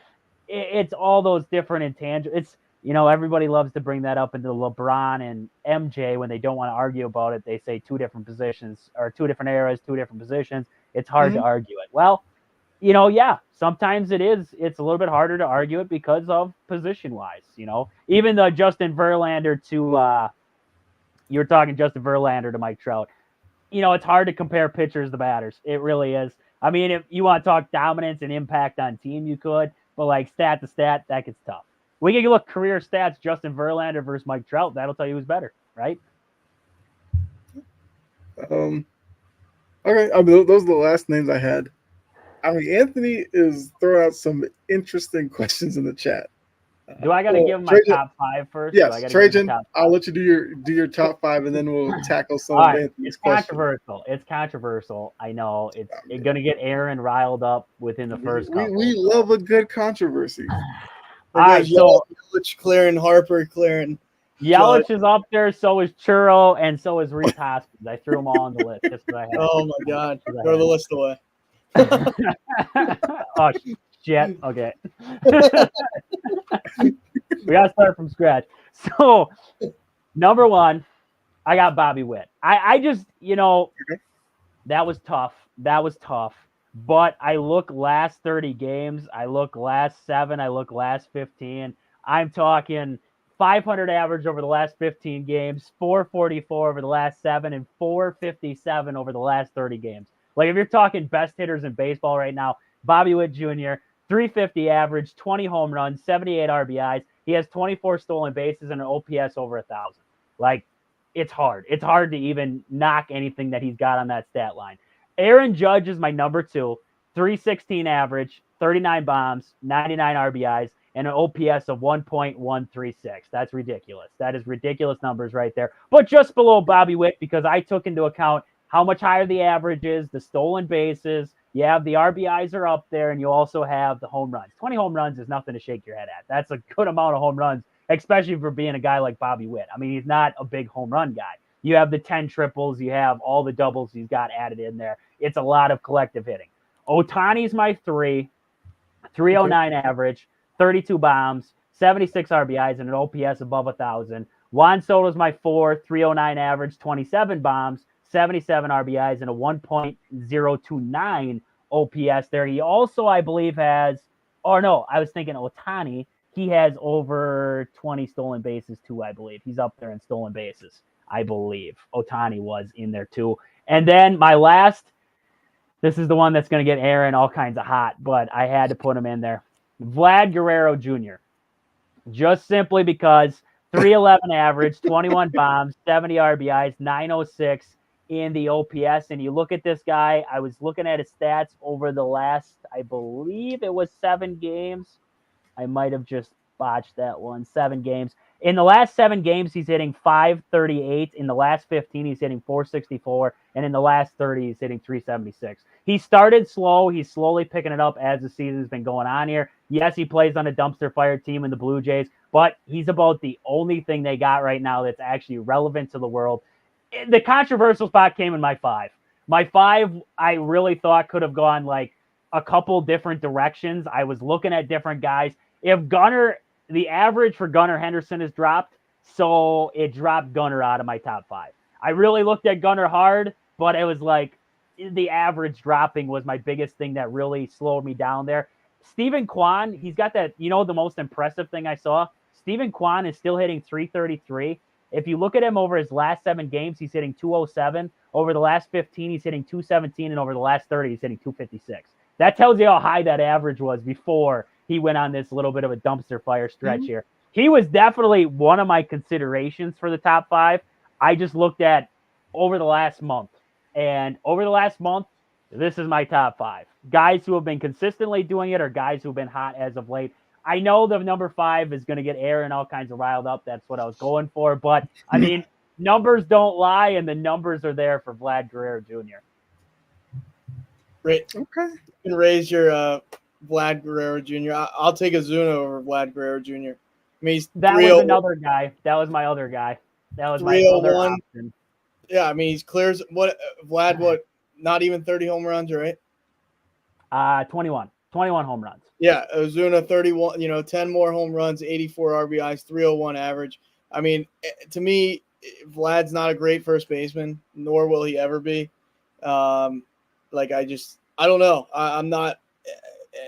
it's all those different intangibles. It's everybody loves to bring that up into LeBron and MJ when they don't want to argue about it. They say two different positions or two different eras, two different positions. It's hard to Mm-hmm. argue it. Well, yeah, sometimes it is. It's a little bit harder to argue it because of position wise. Even the Justin Verlander to you're talking Justin Verlander to Mike Trout. It's hard to compare pitchers to batters. It really is. I mean, if you want to talk dominance and impact on team, you could, but like stat to stat, that gets tough. We can look career stats, Justin Verlander versus Mike Trout. That'll tell you who's better, right? Um, okay. I mean, those are the last names I had. I mean, Anthony is throwing out some interesting questions in the chat. Do I got to Well, give my Trajan, top 5 first? Do I yes, got to give the Trajan. top I'll 5? let you do your top 5, and then we'll tackle some All of right, Anthony's it's questions. controversial. It's controversial. I know it's going to get Aaron riled up within the first couple. We love a good controversy. All right, so Yelich clearing, Harper clearing. Yelich is up there. So is Churro, and so is Reese Hoskins. I threw them all on the list just because I had. Oh my God! Throw the list away. Oh shit! Okay, we gotta start from scratch. So, number 1, I got Bobby Witt. I just, that was tough. That was tough. But I look last 30 games. I look last 7. I look last 15. I'm talking 500 average over the last 15 games, 444 over the last 7, and 457 over the last 30 games. Like, if you're talking best hitters in baseball right now, Bobby Witt Jr., 350 average, 20 home runs, 78 RBIs. He has 24 stolen bases and an OPS over 1,000. Like, it's hard. It's hard to even knock anything that he's got on that stat line. Aaron Judge is my number 2, 316 average, 39 bombs, 99 RBIs, and an OPS of 1.136. That's ridiculous. That is ridiculous numbers right there. But just below Bobby Witt, because I took into account how much higher the average is, the stolen bases. You have the RBIs are up there, and you also have the home runs. 20 home runs is nothing to shake your head at. That's a good amount of home runs, especially for being a guy like Bobby Witt. I mean, he's not a big home run guy. You have the 10 triples. You have all the doubles he's got added in there. It's a lot of collective hitting. Ohtani's my 3, 309 average, 32 bombs, 76 RBIs, and an OPS above 1,000. Juan Soto's my 4, 309 average, 27 bombs, 77 RBIs, and a 1.029 OPS there. He also, I believe, has, or no, I was thinking Ohtani. He has over 20 stolen bases too, I believe. He's up there in stolen bases, I believe. Ohtani was in there too. And then my last, this is the one that's going to get Aaron all kinds of hot, but I had to put him in there. Vlad Guerrero Jr. Just simply because 311 average, 21 bombs, 70 RBIs, 906 in the OPS. And you look at this guy, I was looking at his stats over the last, I believe it was 7 games. I might have just botched that one. 7 games. In the last 7 games, he's hitting 538. In the last 15, he's hitting 464. And in the last 30, he's hitting 376. He started slow. He's slowly picking it up as the season's been going on here. Yes, he plays on a dumpster fire team in the Blue Jays, but he's about the only thing they got right now that's actually relevant to the world. The controversial spot came in my 5. My 5, I really thought could have gone like a couple different directions. I was looking at different guys. If Gunnar, the average for Gunnar Henderson has dropped, so it dropped Gunnar out of my top 5. I really looked at Gunnar hard, but it was like the average dropping was my biggest thing that really slowed me down there. Steven Kwan, he's got that, the most impressive thing I saw. Steven Kwan is still hitting 333. If you look at him over his last 7 games, he's hitting 207. Over the last 15, he's hitting 217. And over the last 30, he's hitting 256. That tells you how high that average was before he went on this little bit of a dumpster fire stretch here. He was definitely one of my considerations for the top 5. I just looked at over the last month. And over the last month, this is my top 5. Guys who have been consistently doing it or guys who have been hot as of late. I know the number 5 is going to get Aaron all kinds of riled up. That's what I was going for. But, I mean, numbers don't lie, and the numbers are there for Vlad Guerrero Jr. Great. Okay. You can raise your Vlad Guerrero Jr. I'll take Ozuna over Vlad Guerrero Jr. I mean, that was another guy. That was my other guy. That was my other option. Yeah, I mean, he's clears Vlad, not even 30 home runs, right? 21 home runs. Yeah, Ozuna 31, 10 more home runs, 84 RBIs, 301 average. I mean, to me, Vlad's not a great first baseman, nor will he ever be. I don't know. I'm not,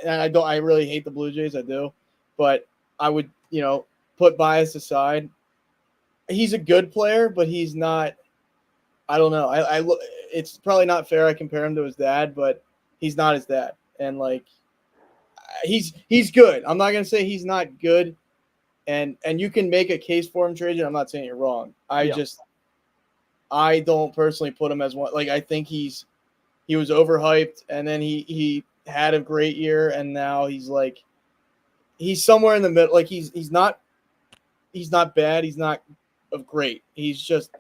and I really hate the Blue Jays. I do, but I would, put bias aside. He's a good player, but he's not. I don't know. It's probably not fair. I compare him to his dad, but he's not his dad, and he's good. I'm not gonna say he's not good, and you can make a case for him, Trajan. I'm not saying you're wrong. I don't personally put him as one. Like, I think he was overhyped, and then he had a great year, and now he's like, he's somewhere in the middle. Like he's not bad. He's not great. He's just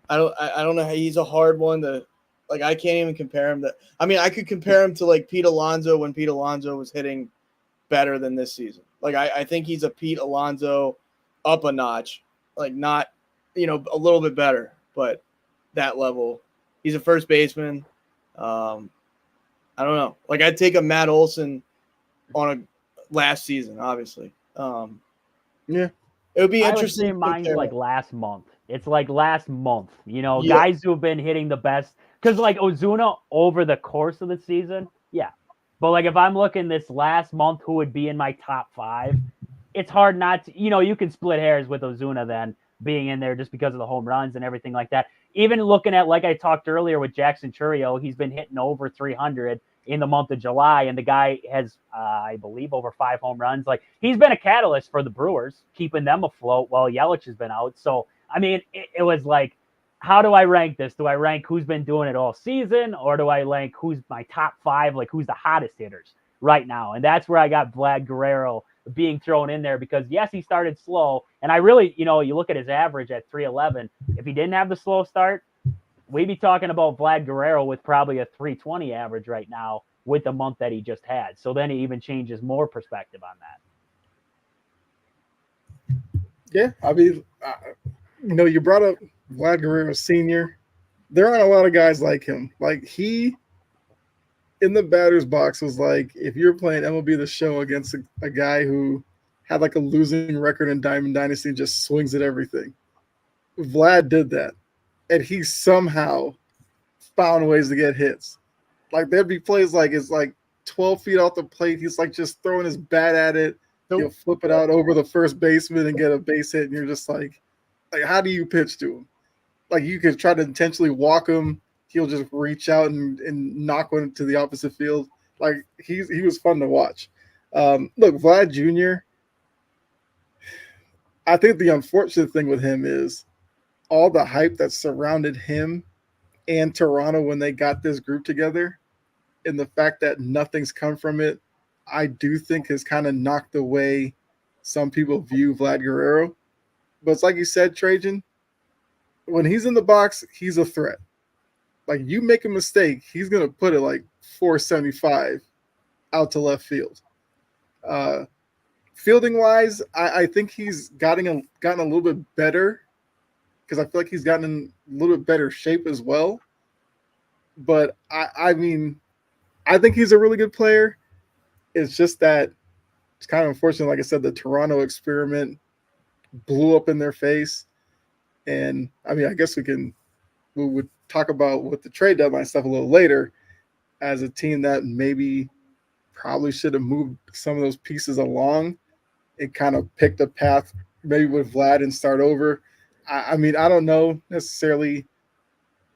I don't know how he's a hard one to like. I can't even compare him to. I mean, I could compare him to like Pete Alonso when Pete Alonso was hitting better than this season. Like I think he's a Pete Alonso up a notch. Like not a little bit better, but that level. He's a first baseman. I don't know. Like I'd take a Matt Olson on a last season, obviously. Yeah. It would be I would interesting. say mine's like last month. It's like last month, Yeah. guys who have been hitting the best. Because like Ozuna over the course of the season, yeah. But like if I'm looking this last month, who would be in my top 5? It's hard not to, you can split hairs with Ozuna then being in there just because of the home runs and everything like that. Even looking at, like I talked earlier with Jackson Chourio, he's been hitting over 300 in the month of July, and the guy has, I believe, over 5 home runs. Like, he's been a catalyst for the Brewers, keeping them afloat while Yelich has been out. So, I mean, it was like, how do I rank this? Do I rank who's been doing it all season, or do I rank who's my top 5, like who's the hottest hitters right now? And that's where I got Vlad Guerrero being thrown in there because, yes, he started slow. And I really, you look at his average at 311. If he didn't have the slow start, we'd be talking about Vlad Guerrero with probably a 320 average right now with the month that he just had. So then it even changes more perspective on that. Yeah, I mean, you brought up Vlad Guerrero Sr. There aren't a lot of guys like him. Like he, in the batter's box, was like, if you're playing MLB The Show against a guy who had like a losing record in Diamond Dynasty and just swings at everything. Vlad did that. And he somehow found ways to get hits. Like there'd be plays like it's like 12 feet off the plate. He's like just throwing his bat at it. He'll flip it out over the first baseman and get a base hit. And you're just like how do you pitch to him? Like you could try to intentionally walk him. He'll just reach out and knock one to the opposite field. Like he was fun to watch. Look, Vlad Jr., I think the unfortunate thing with him is all the hype that surrounded him and Toronto when they got this group together, and the fact that nothing's come from it, I do think has kind of knocked away some people view Vlad Guerrero. But it's like you said, Trajan, when he's in the box, he's a threat. Like you make a mistake, he's going to put it like 475 out to left field. Fielding wise, I think he's gotten a little bit better because I feel like he's gotten in a little bit better shape as well. But I mean, I think he's a really good player. It's just that it's kind of unfortunate. Like I said, the Toronto experiment blew up in their face. And I mean, I guess we would talk about with the trade deadline stuff a little later as a team that maybe probably should have moved some of those pieces along and kind of picked a path maybe with Vlad and start over. I mean, I don't know necessarily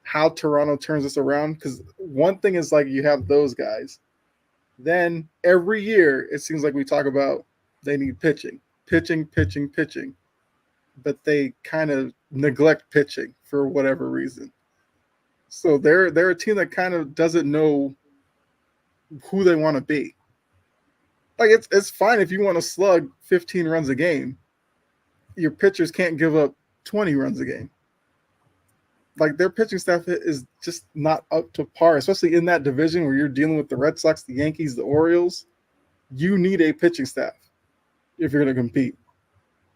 how Toronto turns this around because one thing is like you have those guys. Then every year it seems like we talk about they need pitching. But they kind of neglect pitching for whatever reason. So they're a team that kind of doesn't know who they want to be. Like it's fine if you want to slug 15 runs a game. Your pitchers can't give up 20 runs a game. Like their pitching staff is just not up to par, especially in that division where you're dealing with the Red Sox, the Yankees, the Orioles. You need a pitching staff if you're going to compete.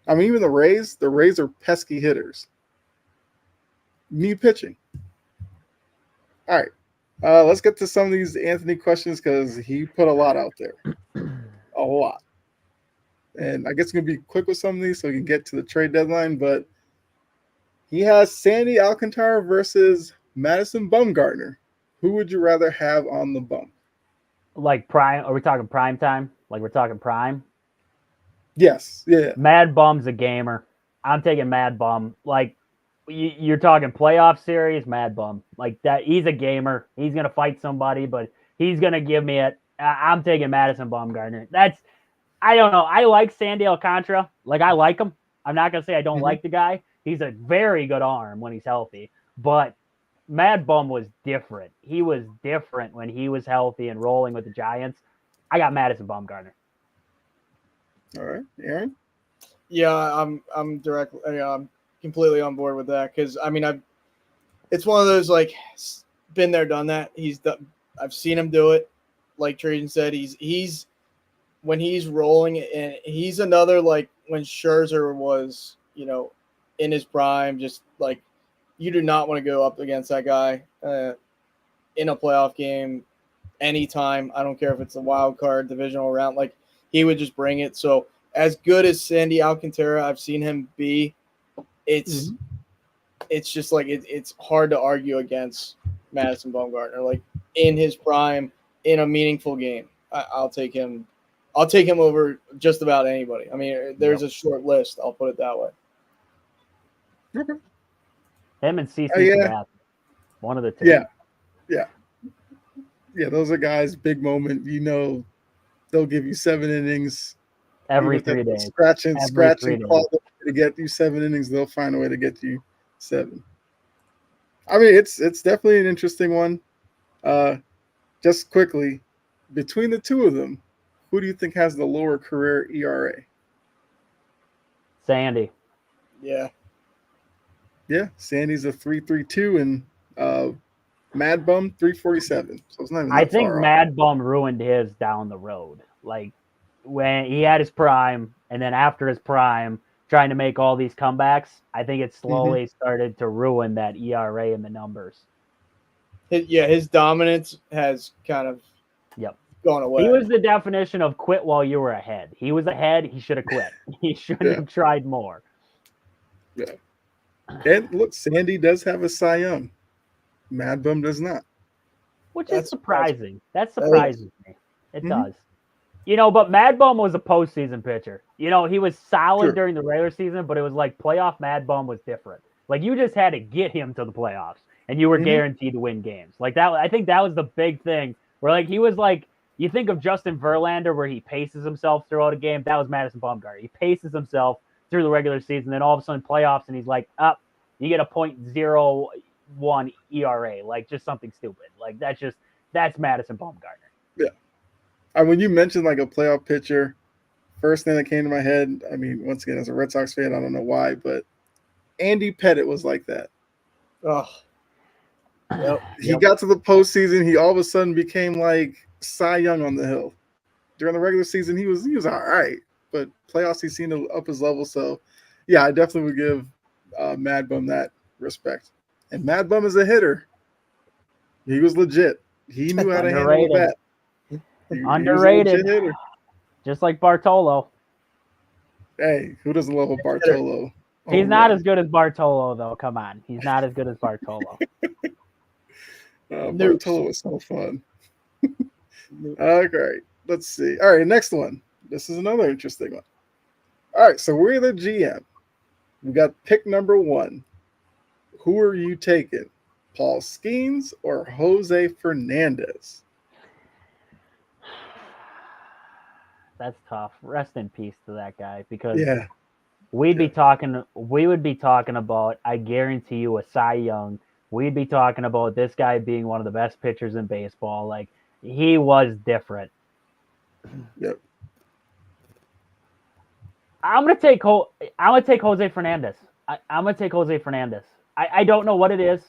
I mean, even the Rays are pesky hitters. Need pitching. All right. Let's get to some of these Anthony questions because he put a lot out there. A lot. And I guess I'm going to be quick with some of these so we can get to the trade deadline. But he has Sandy Alcantara versus Madison Bumgarner. Who would you rather have on the bump? Like prime? Are we talking prime time? Like we're talking prime? Yes. Yeah. Mad Bum's a gamer. I'm taking Mad Bum. Like you're talking playoff series, Mad Bum. Like that, he's a gamer. He's gonna fight somebody, but he's gonna give me it. I'm taking Madison Bumgarner. I don't know. I like Sandy Alcantara. Like I like him. I'm not gonna say I don't like the guy. He's a very good arm when he's healthy. But Mad Bum was different. He was different when he was healthy and rolling with the Giants. I got Madison Bumgarner. All right, Aaron. Yeah, I'm completely on board with that because I mean it's one of those like been there, done that. I've seen him do it. Like Trajan said, he's when he's rolling, and he's another like when Scherzer was in his prime. Just like you do not want to go up against that guy in a playoff game anytime. I don't care if it's a wild card divisional round. Like he would just bring it. So as good as Sandy Alcantara, I've seen him be. It's just like it's hard to argue against Madison Bumgarner. Like in his prime, in a meaningful game, I'll take him. I'll take him over just about anybody. I mean, there's a short list. I'll put it that way. Okay. Him and CC Yeah. one of the two. Yeah. Those are guys. Big moment. They'll give you 7 innings every 3 days. Scratch and claw to get you 7 innings. They'll find a way to get you 7. I mean, it's definitely an interesting one. Just quickly, between the two of them, who do you think has the lower career ERA? Sandy. Yeah. Yeah, Sandy's a 3.32 and Mad Bum 3.47. So it's not even. I think Mad Bum ruined his down the road. Like when he had his prime, and then after his prime, trying to make all these comebacks, I think it slowly started to ruin that ERA and the numbers. His dominance has kind of gone away. He was the definition of quit while you were ahead. He was ahead. He should have quit. He shouldn't have tried more. Yeah. And look, Sandy does have a Cy Young. Mad Bum does not. Which is surprising. That surprises me. It does. But Mad Bum was a postseason pitcher. He was solid during the regular season, but it was like playoff Mad Bum was different. Like you just had to get him to the playoffs, and you were guaranteed to win games. Like that, I think that was the big thing. Where like he was like, you think of Justin Verlander, where he paces himself throughout a game. That was Madison Bumgarner. He paces himself through the regular season, then all of a sudden playoffs, and he's like, up, you get a .01 ERA, like just something stupid. Like that's Madison Bumgarner. Yeah. And when you mentioned like a playoff pitcher, first thing that came to my head, I mean, once again, as a Red Sox fan, I don't know why, but Andy Pettitte was like that. Oh. Yep. He got to the postseason. He all of a sudden became like Cy Young on the hill. During the regular season, he was all right, but playoffs, he seemed to up his level. So, yeah, I definitely would give Mad Bum that respect. And Mad Bum is a hitter. He was legit. He knew how to handle a bat. Underrated. Just like Bartolo. Hey, who doesn't love a Bartolo? He's not as good as Bartolo, though. Come on. He's not as good as Bartolo. Bartolo was so fun. Okay, let's see. All right, next one. This is another interesting one. All right, so we're the GM. We got pick number 1. Who are you taking? Paul Skeens or Jose Fernandez? That's tough. Rest in peace to that guy, because we would be talking about, I guarantee you, a Cy Young. We'd be talking about this guy being one of the best pitchers in baseball. Like, he was different. Yep. I'm gonna take Jose Fernandez. I'm gonna take Jose Fernandez. I don't know what it is.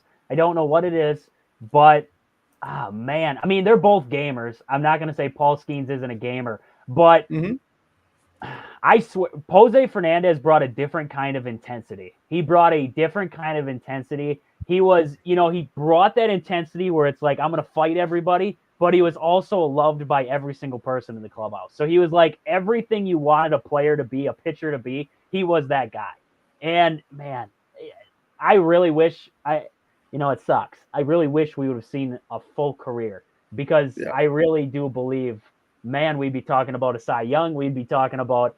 But man, I mean, they're both gamers. I'm not gonna say Paul Skeens isn't a gamer, but I swear Jose Fernandez brought a different kind of intensity. He brought a different kind of intensity. He was, he brought that intensity where it's like, I'm gonna fight everybody, but he was also loved by every single person in the clubhouse. So he was like everything you wanted a player to be, a pitcher to be. He was that guy. And man, I really wish it sucks. I really wish we would have seen a full career, because I really do believe, man, we'd be talking about a Cy Young. We'd be talking about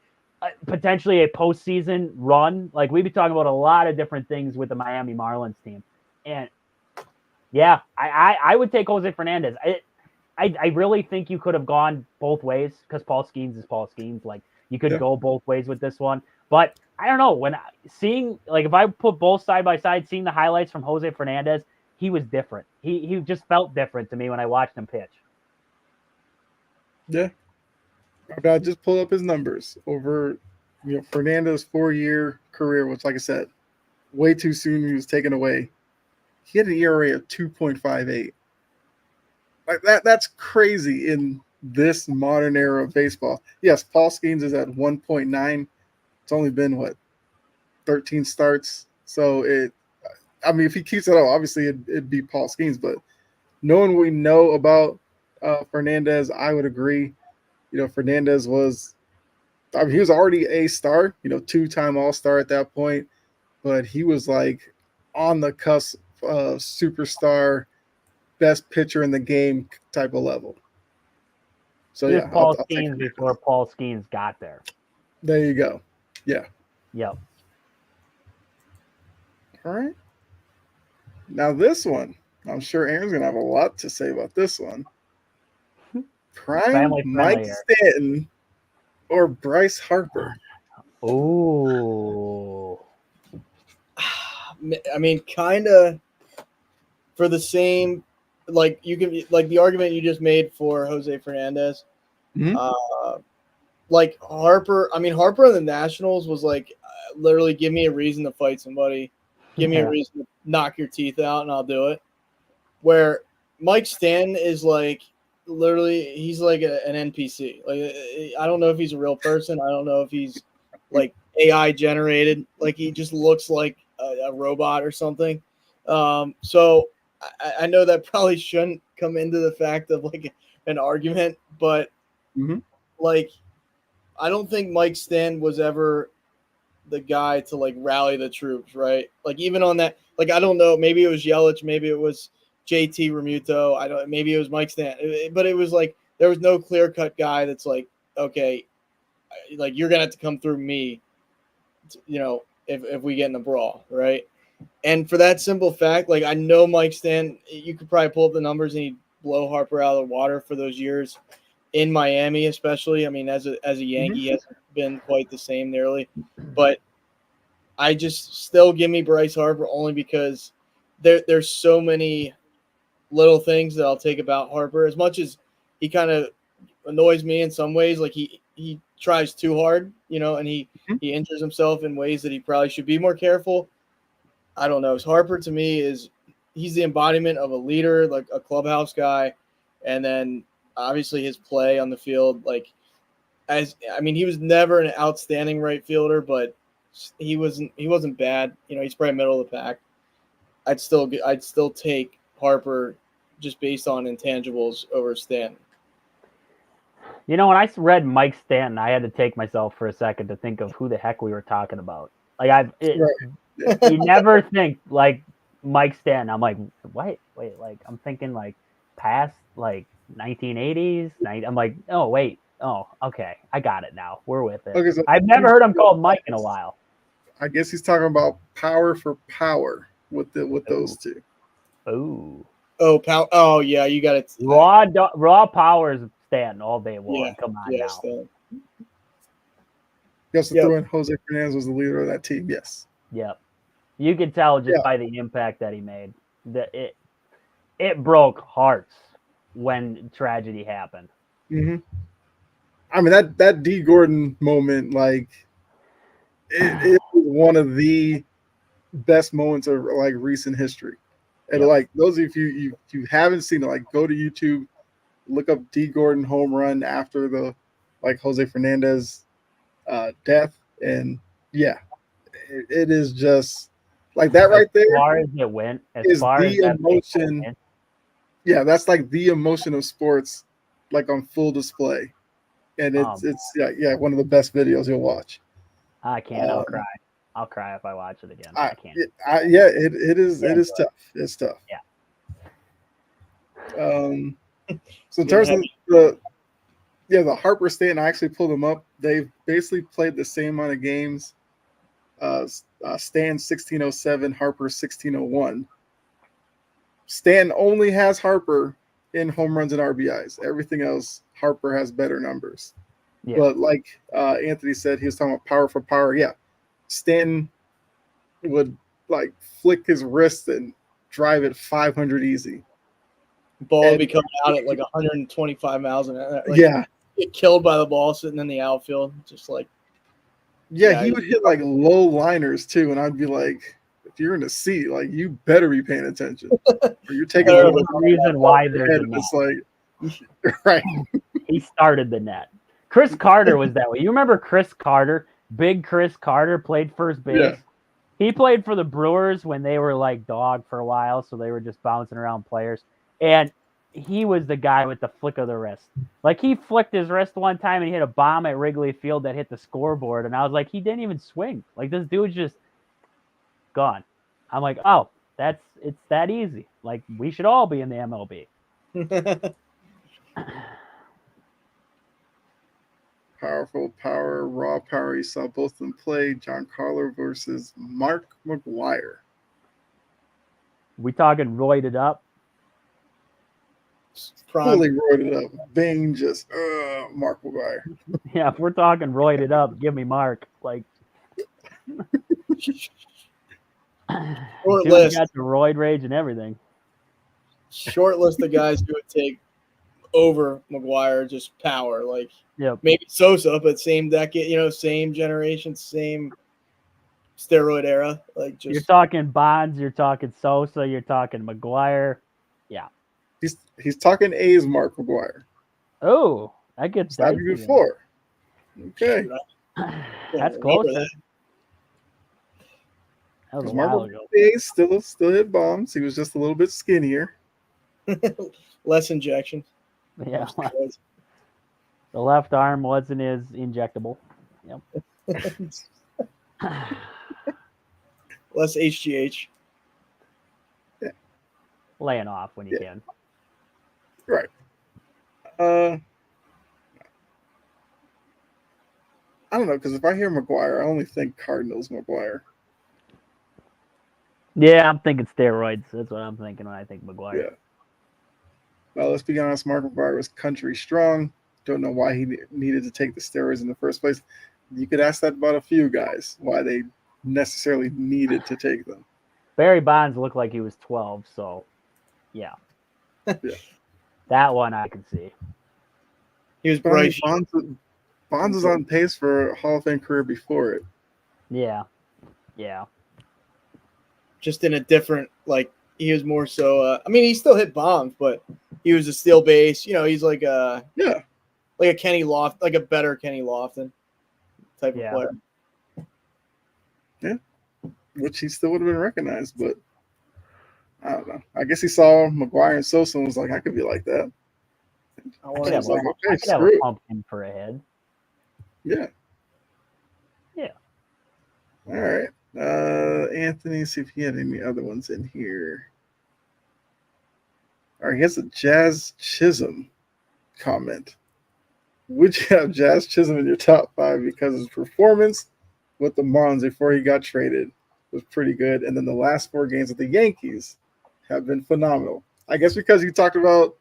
potentially a postseason run. Like, we'd be talking about a lot of different things with the Miami Marlins team. And yeah, I would take Jose Fernandez. I really think you could have gone both ways, because Paul Skeens is Paul Skeens. Like, you could go both ways with this one. But I don't know, when seeing, like, if I put both side by side, seeing the highlights from Jose Fernandez, he was different. He just felt different to me when I watched him pitch. Yeah. I just pulled up his numbers over, Fernando's 4-year career, which, like I said, way too soon he was taken away. He had an ERA of 2.58. Like that's crazy in this modern era of baseball. Yes, Paul Skeens is at 1.9. It's only been 13 starts. So if he keeps it up, obviously it'd be Paul Skeens. But knowing what we know about Fernandez, I would agree. Fernandez he was already a star, 2-time All-Star at that point, but he was like on the cusp of superstar, best pitcher in the game type of level. So He was yeah, Paul I'll take Skeens it. before Paul Skeens got there. There you go. Yeah. Yep. All right. Now this one, I'm sure Aaron's gonna have a lot to say about this one. Prime Family friendly Mike here. Stanton or Bryce Harper? Ooh. I mean, kind of for the same, like you can like the argument you just made for Jose Fernandez. Mhm. Like Harper, I mean Harper on the Nationals was like literally give me a reason to fight somebody, give me a reason to knock your teeth out, and I'll do it. Where Mike Stanton is like literally he's like an NPC. Like I don't know if he's a real person. I don't know if he's like AI generated. Like he just looks like a robot or something. So I know that probably shouldn't come into the fact of like an argument, but Mhm. like I don't think Mike Stanton was ever the guy to like rally the troops, right? Like even on that, like I don't know, maybe it was Yelich, maybe it was JT Remuto, I don't, maybe it was Mike Stanton, but it was like there was no clear cut guy that's like, okay, like you're gonna have to come through me, if we get in a brawl, right? And for that simple fact, like I know Mike Stanton, you could probably pull up the numbers and he'd blow Harper out of the water for those years in Miami, especially. I mean, as a Yankee, he hasn't been quite the same nearly, but I just still give me Bryce Harper only because there's so many little things that I'll take about Harper. As much as he kind of annoys me in some ways, like he tries too hard, and he injures himself in ways that he probably should be more careful. I don't know. Harper to me he's the embodiment of a leader, like a clubhouse guy, and then obviously his play on the field, like he was never an outstanding right fielder, but he wasn't bad. He's probably middle of the pack. I'd still take Harper just based on intangibles over Stanton. When I read Mike Stanton, I had to take myself for a second to think of who the heck we were talking about. Like you never think like Mike Stanton. I'm like, wait, like I'm thinking like past like 1980s. I'm like, oh wait, oh okay, I got it now. We're with it. Okay, so I've never heard him called Mike in a while. I guess he's talking about power for power with those two. Oh yeah, you got it. Raw powers Stanton all day long. Yeah, Come on now. Stanton. You also threw in Jose Fernandez was the leader of that team. Yes. Yep. You could tell just by the impact that he made that it broke hearts when tragedy happened. Mm-hmm. I mean that D Gordon moment, like it was one of the best moments of like recent history. And like those of you haven't seen it, like go to YouTube, look up D Gordon home run after the like Jose Fernandez death, and it is just like that right there. As far as it went, is the emotion. Yeah, that's like the emotion of sports, like on full display, and it's one of the best videos you'll watch. I can't. I'll cry. I'll cry if I watch it again. I can't. It is tough. It's tough. Yeah. So in terms of the Harper Stanton, I actually pulled them up. They've basically played the same amount of games. Stan 1607, Harper 1601. Stan only has Harper in home runs and RBIs. Everything else, Harper has better numbers. Yeah. But like Anthony said, he was talking about power for power. Yeah, Stanton would like flick his wrist and drive it 500 easy. Ball would be coming out at like 125 miles an hour. Like, get killed by the ball sitting in the outfield. Just like Yeah, he would hit like low liners too, and I'd be like, if you're in a seat, like you better be paying attention. Or you're taking There's the a reason why there's a net. It's like right. He started the net. Chris Carter was that way. You remember Chris Carter? Big Chris Carter played first base. Yeah. He played for the Brewers when they were like dog for a while, so they were just bouncing around players. And he was the guy with the flick of the wrist. Like he flicked his wrist one time and he hit a bomb at Wrigley Field that hit the scoreboard. And I was like, he didn't even swing. Like this dude's just gone. I'm like, oh, it's that easy. Like we should all be in the MLB. Powerful power, raw power. You saw both of them play. Giancarlo versus Mark McGwire. We talking roided up? Fully roided up. Bang, just Mark McGwire. Yeah, if we're talking roided up, give me Mark. Like, short dude list. got the roid rage and everything. Short list of guys who would take over McGwire, just power. Like, Yep. maybe Sosa, but same decade, same generation, same steroid era. Like, just You're talking Bonds, you're talking Sosa, you're talking McGwire. Yeah. He's talking A's Mark McGwire. Oh, that gets dicey before. Okay. That's close. That was a while ago. A's still hit bombs. He was just a little bit skinnier. Less injection. Yeah. The left arm wasn't as injectable. Yep. Less HGH. Yeah. Laying off when you can. Right. I don't know, because if I hear McGwire, I only think Cardinals McGwire. Yeah, I'm thinking steroids. That's what I'm thinking when I think McGwire. Yeah. Well, let's be honest. Mark McGwire was country strong. Don't know why he needed to take the steroids in the first place. You could ask that about a few guys, why they necessarily needed to take them. Barry Bonds looked like he was 12, so yeah. Yeah. That one I can see. He was bright. Bonds was on pace for a Hall of Fame career before it. Yeah. Yeah. Just in a different, like, he was more so, he still hit bombs, but he was a steal base. He's like a Kenny Lofton, like a better Kenny Lofton type of player. Yeah. Which he still would have been recognized, but I don't know. I guess he saw McGwire and Sosa and was like, I could be like that. I could have a pumpkin for a head. Yeah. Yeah. All right. Anthony, see if he had any other ones in here. All right, he has a Jazz Chisholm comment. Would you have Jazz Chisholm in your top 5 because his performance with the Marlins before he got traded was pretty good, and then the last 4 games with the Yankees have been phenomenal. I guess because you talked about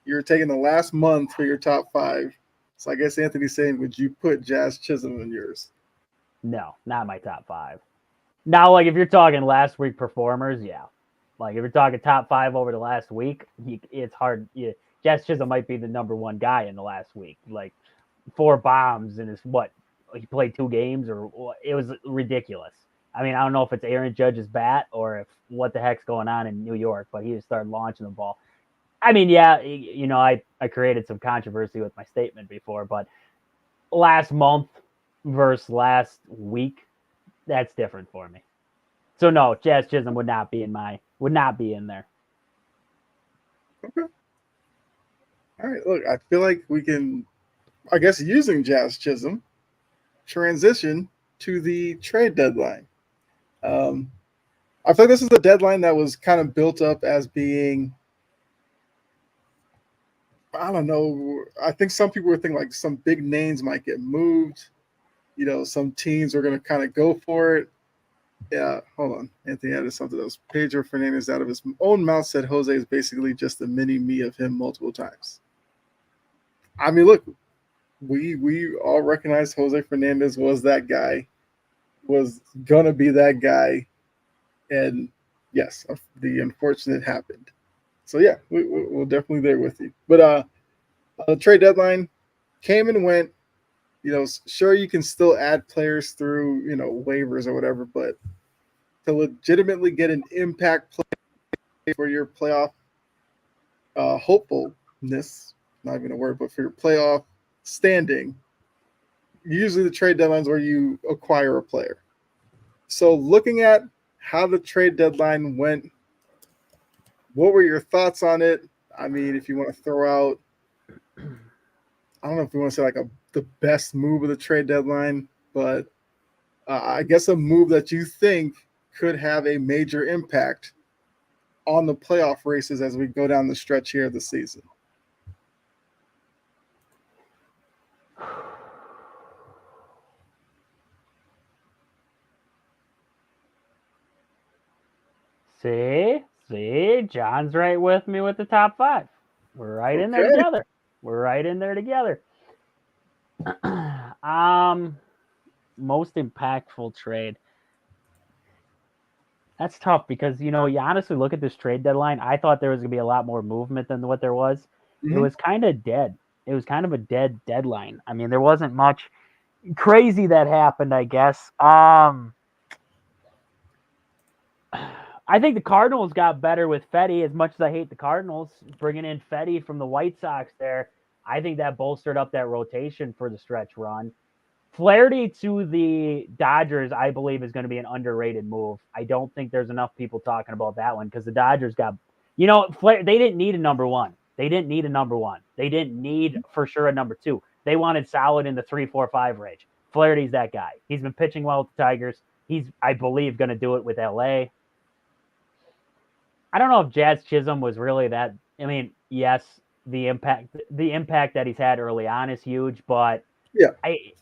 you're taking the last month for your top 5. So I guess Anthony's saying, would you put Jazz Chisholm in yours? No, not my top 5. Now, like if you're talking last week performers, yeah. Like if you're talking top 5 over the last week, it's hard. Jazz Chisholm might be the number 1 guy in the last week. Like 4 bombs in his he played 2 games, or it was ridiculous. I mean, I don't know if it's Aaron Judge's bat or if what the heck's going on in New York, but he just started launching the ball. I mean, yeah, I created some controversy with my statement before, but last month versus last week, that's different for me. So no, Jazz Chisholm would not be in there. Okay. All right. Look, I feel like we can, I guess, using Jazz Chisholm, transition to the trade deadline. I feel like this is a deadline that was kind of built up as being, I don't know. I think some people were thinking like some big names might get moved. Some teams are going to kind of go for it. Yeah, hold on. Anthony added something else. Pedro Fernandez out of his own mouth said Jose is basically just a mini me of him multiple times. I mean, look, we all recognize Jose Fernandez was that guy, was going to be that guy. And yes, the unfortunate happened. So yeah, we're definitely there with you. But trade deadline, came and went. Sure, you can still add players through, waivers or whatever, but to legitimately get an impact play for your playoff hopefulness, not even a word, but for your playoff standing, usually the trade deadlines where you acquire a player. So looking at how the trade deadline went, what were your thoughts on it? I mean, if you want to throw out, I don't know if we want to say the best move of the trade deadline, but I guess a move that you think could have a major impact on the playoff races as we go down the stretch here of the season. See, John's right with me with the top 5. We're right in there together. We're right in there together. Most impactful trade. That's tough because, you honestly look at this trade deadline. I thought there was going to be a lot more movement than what there was. Mm-hmm. It was kind of dead. It was kind of a dead deadline. I mean, there wasn't much crazy that happened, I guess. I think the Cardinals got better with Fetty. As much as I hate the Cardinals, bringing in Fetty from the White Sox there, I think that bolstered up that rotation for the stretch run. Flaherty to the Dodgers, I believe, is going to be an underrated move. I don't think there's enough people talking about that one because the Dodgers got, they didn't need a number 1. They didn't need a number 1. They didn't need, for sure, a number 2. They wanted solid in the 3, 4, 5 range. Flaherty's that guy. He's been pitching well with the Tigers. He's, I believe, going to do it with LA. I don't know if Jazz Chisholm was really that. I mean, yes, the impact that he's had early on is huge, but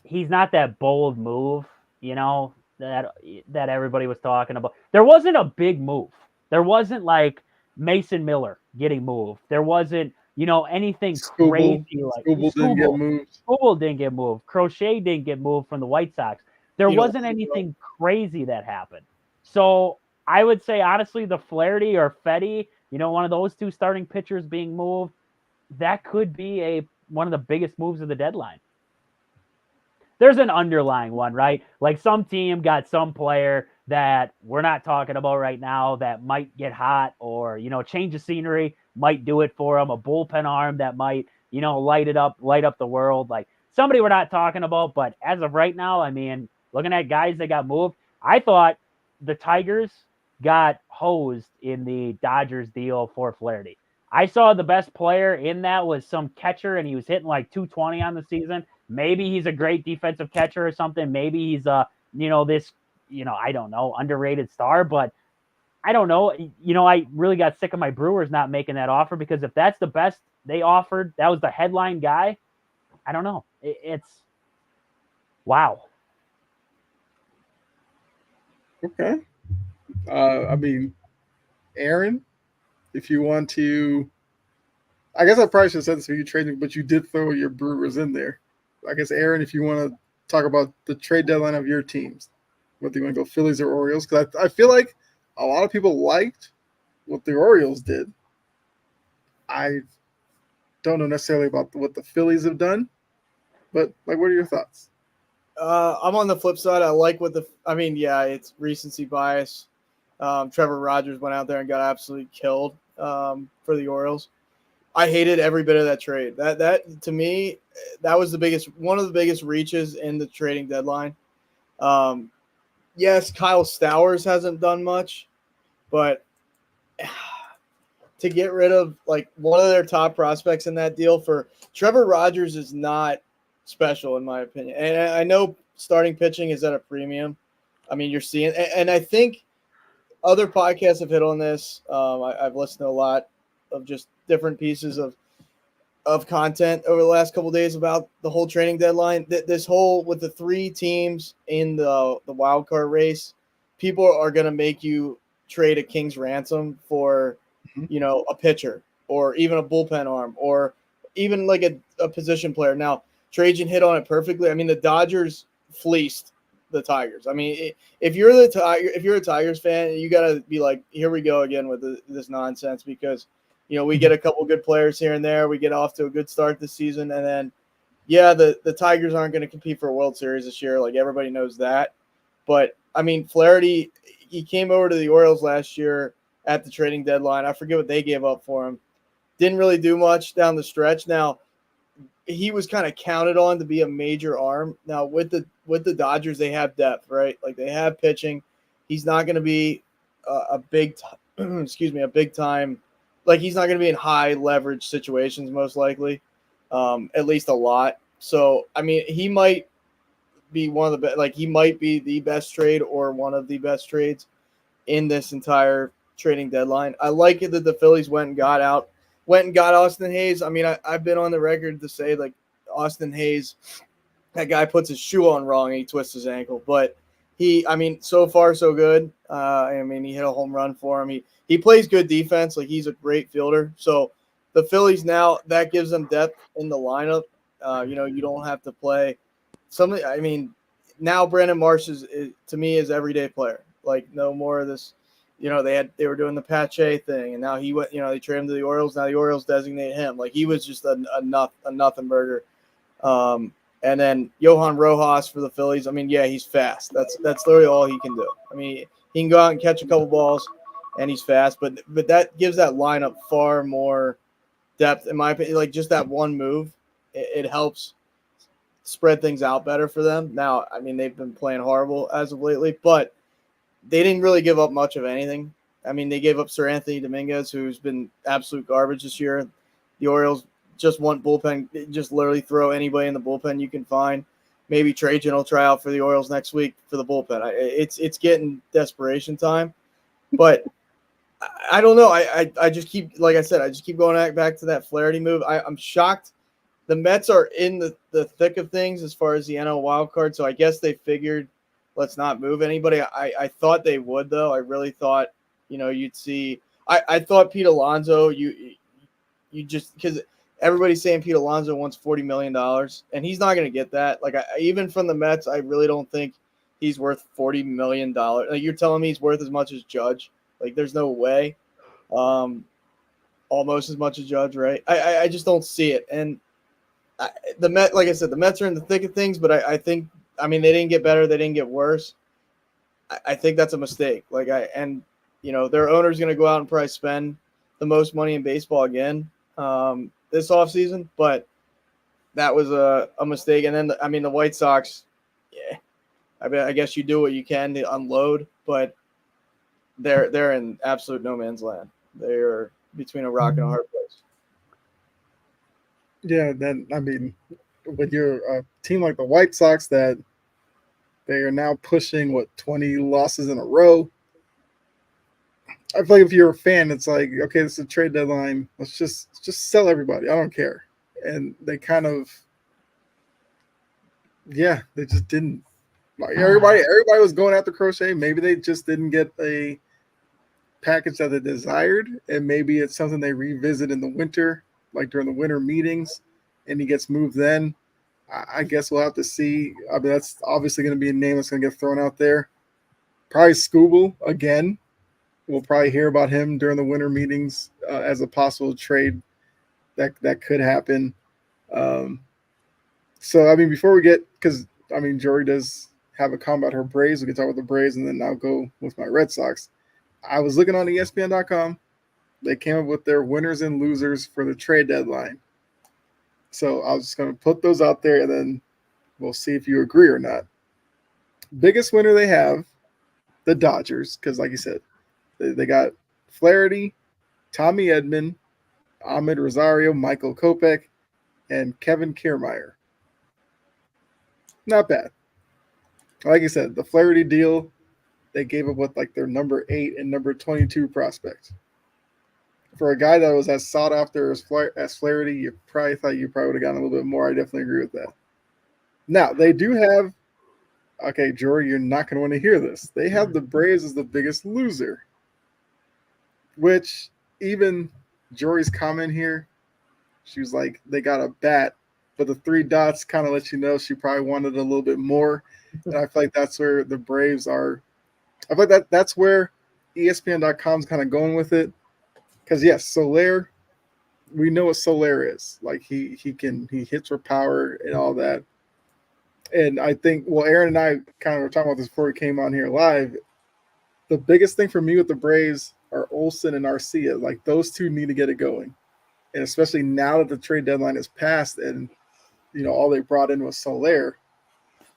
he's not that bold move, that everybody was talking about. There wasn't a big move. There wasn't like Mason Miller getting moved. There wasn't, anything crazy like Skubal didn't get moved. Crochet didn't get moved from the White Sox. There wasn't anything crazy that happened. So I would say, honestly, the Flaherty or Fetty, one of those 2 starting pitchers being moved, that could be one of the biggest moves of the deadline. There's an underlying one, right? Like some team got some player that we're not talking about right now that might get hot or, change of scenery might do it for them. A bullpen arm that might, light up the world. Like somebody we're not talking about, but as of right now, I mean, looking at guys that got moved, I thought the Tigers got hosed in the Dodgers deal for Flaherty. I saw the best player in that was some catcher, and he was hitting like 220 on the season. Maybe he's a great defensive catcher or something. Maybe he's I don't know, underrated star, but I don't know. I really got sick of my Brewers not making that offer because if that's the best they offered, that was the headline guy. I don't know. It's wow. Okay. I mean, Aaron, if you want to, I guess I probably should have said this for you trading, but you did throw your Brewers in there. I guess, Aaron, if you want to talk about the trade deadline of your teams, whether you want to go Phillies or Orioles, because I feel like a lot of people liked what the Orioles did. I don't know necessarily about what the Phillies have done, but what are your thoughts? I'm on the flip side. I like it's recency bias. Trevor Rogers went out there and got absolutely killed for the Orioles. I hated every bit of that trade. That to me, that was one of the biggest reaches in the trading deadline. Yes, Kyle Stowers hasn't done much, but to get rid of one of their top prospects in that deal for Trevor Rogers is not special in my opinion. And I know starting pitching is at a premium. I mean, you're seeing, and I think other podcasts have hit on this. I've listened to a lot of just different pieces of content over the last couple of days about the whole trading deadline. This whole with the 3 teams in the wild card race, people are going to make you trade a king's ransom for, a pitcher or even a bullpen arm or even like a position player. Now, Trajan hit on it perfectly. I mean, the Dodgers fleeced the Tigers. I mean, if you're a Tigers fan, you got to be like, here we go again with this nonsense because, we get a couple good players here and there. We get off to a good start this season, and then yeah, the Tigers aren't going to compete for a World Series this year. Like everybody knows that. But I mean, Flaherty, he came over to the Orioles last year at the trading deadline. I forget what they gave up for him. Didn't really do much down the stretch. Now, he was kind of counted on to be a major arm. Now with the Dodgers, they have depth, right? Like they have pitching. He's not going to be a big, a big time. Like he's not going to be in high leverage situations, most likely, at least a lot. So I mean, he might be one of the best. Like he might be the best trade or one of the best trades in this entire trading deadline. I like it that the Phillies went and got Austin Hayes. I mean, I've been on the record to say like Austin Hayes, that guy puts his shoe on wrong and he twists his ankle. But so far so good. I mean, he hit a home run for him. He plays good defense. Like he's a great fielder. So the Phillies now, that gives them depth in the lineup. You don't have to play something. I mean, now Brandon Marsh is to me is everyday player. Like no more of this. They were doing the Pache thing, and now he went. They traded him to the Orioles. Now the Orioles designate him. Like he was just a nothing burger. And then Johan Rojas for the Phillies. I mean, yeah, he's fast. That's literally all he can do. I mean, he can go out and catch a couple balls, and he's fast. But that gives that lineup far more depth, in my opinion. Like just that one move, it helps spread things out better for them. Now, I mean, they've been playing horrible as of lately, but they didn't really give up much of anything. I mean, they gave up Sir Anthony Dominguez, who's been absolute garbage this year. The Orioles just want bullpen, just literally throw anybody in the bullpen you can find. Maybe Trajan will try out for the Orioles next week for the bullpen. It's getting desperation time, but I don't know. I just keep, like I said, I just keep going back to that Flaherty move. I'm shocked. The Mets are in the thick of things as far as the NL wild card, so I guess they figured let's not move anybody. I thought they would, though. I really thought, you'd see. I thought Pete Alonso, you just because everybody's saying Pete Alonso wants $40 million, and he's not going to get that. Like even from the Mets, I really don't think he's worth $40 million. Like you're telling me he's worth as much as Judge? Like there's no way. Almost as much as Judge, right? I just don't see it. And the Mets, like I said, the Mets are in the thick of things, but I think, I mean, they didn't get better, they didn't get worse. I think that's a mistake. Their owner's going to go out and probably spend the most money in baseball again this offseason, but that was a mistake. And then, the White Sox, yeah, I guess you do what you can to unload, but they're in absolute no man's land. They're between a rock and a hard place. Yeah, then when you're a team like the White Sox that they are now pushing 20 losses in a row. I feel like if you're a fan, it's like, okay, this is a trade deadline. Let's just sell everybody. I don't care. And they kind of, yeah, they just didn't. Like everybody was going after Crochet. Maybe they just didn't get a package that they desired, and maybe it's something they revisit in the winter, like during the winter meetings, and he gets moved then. I guess we'll have to see. I mean, that's obviously going to be a name that's going to get thrown out there. Probably Scooble again. We'll probably hear about him during the winter meetings as a possible trade that could happen. Before we get, because Jory does have a comment about her Braves. We can talk about the Braves, and then I'll go with my Red Sox. I was looking on ESPN.com. They came up with their winners and losers for the trade deadline. So I was just going to put those out there, and then we'll see if you agree or not. Biggest winner they have, the Dodgers, because like you said, they got Flaherty, Tommy Edman, Ahmed Rosario, Michael Kopech, and Kevin Kiermaier. Not bad. Like I said, the Flaherty deal, they gave up their number 8 and number 22 prospects. For a guy that was as sought after as Flaherty, you probably thought you would have gotten a little bit more. I definitely agree with that. Now, they do have, okay, Jory, you're not going to want to hear this. They have the Braves as the biggest loser, which even Jory's comment here, she was like, they got a bat, but the 3 dots kind of let you know she probably wanted a little bit more. And I feel like that's where the Braves are. I feel like that's where ESPN.com is kind of going with it. Because, yes, Soler, we know what Soler is. Like he hits for power and all that. And I think, well, Aaron and I kind of were talking about this before we came on here live. The biggest thing for me with the Braves are Olsen and Arcia. Like those two need to get it going. And especially now that the trade deadline is passed and, all they brought in was Soler,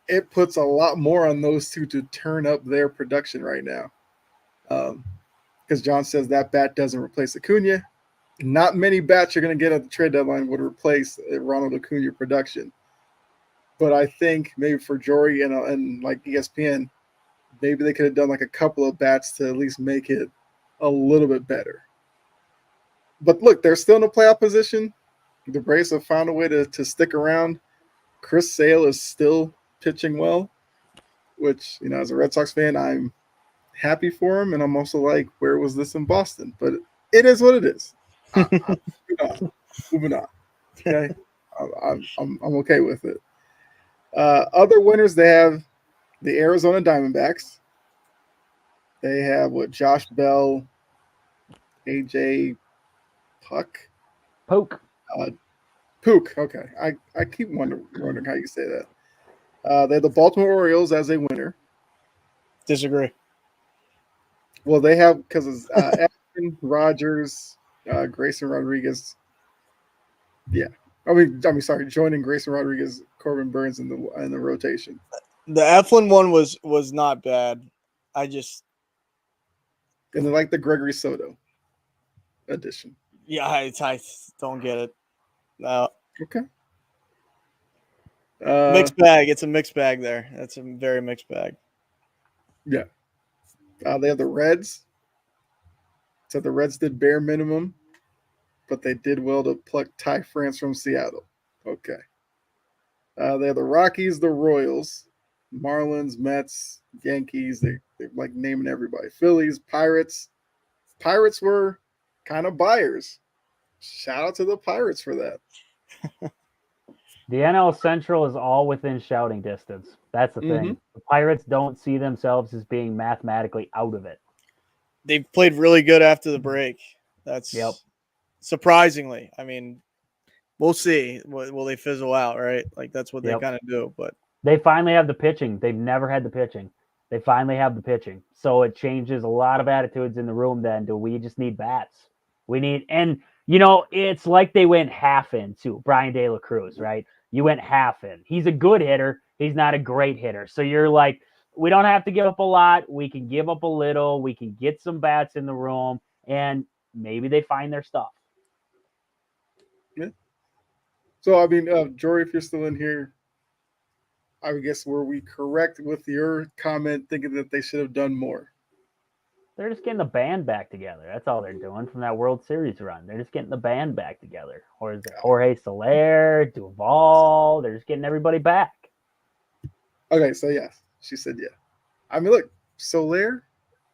it puts a lot more on those two to turn up their production right now. Because John says that bat doesn't replace Acuna. Not many bats you're going to get at the trade deadline would replace Ronald Acuna production. But I think maybe for Jory and like ESPN, maybe they could have done like a couple of bats to at least make it a little bit better. But look, they're still in a playoff position. The Braves have found a way to stick around. Chris Sale is still pitching well, which, as a Red Sox fan, I'm happy for him. And I'm also like, where was this in Boston? But it is what it is. Moving on. Okay. I'm okay with it. Other winners, they have the Arizona Diamondbacks. They have Josh Bell, AJ Puck. Poke. Pook. Okay. I keep wondering how you say that. They have the Baltimore Orioles as a winner. Disagree. Well, they have, because it's Ashton, Rogers, Grayson Rodriguez. Yeah. Sorry, joining Grayson Rodriguez, Corbin Burns in the rotation. The Eflin one was not bad. And they like the Gregory Soto edition. Yeah, I don't get it. No. Okay. Mixed bag. It's a mixed bag there. That's a very mixed bag. Yeah. They have the Reds. So the Reds did bare minimum, but they did well to pluck Ty France from Seattle. Okay. They have the Rockies, the Royals, Marlins, Mets, Yankees. They're like naming everybody. Phillies, Pirates. Pirates were kind of buyers. Shout out to the Pirates for that. The NL Central is all within shouting distance. That's the thing. The Pirates don't see themselves as being mathematically out of it. They've played really good after the break. That's surprisingly. I mean, we'll see. Will they fizzle out, right? Like that's what they kind of do. But they finally have the pitching. They've never had the pitching. They finally have the pitching. So it changes a lot of attitudes in the room then. Do we just need bats? We need, and it's like they went half in too. Brian De La Cruz, right? You went half in. He's a good hitter. He's not a great hitter. So you're like, we don't have to give up a lot. We can give up a little. We can get some bats in the room, and maybe they find their stuff. Yeah. So, Jory, if you're still in here, I would guess, were we correct with your comment thinking that they should have done more? They're just getting the band back together. That's all they're doing from that World Series run. They're just getting the band back together. Or is it Jorge Soler, Duvall? They're just getting everybody back. Okay, so yes, she said yeah. Look, Soler,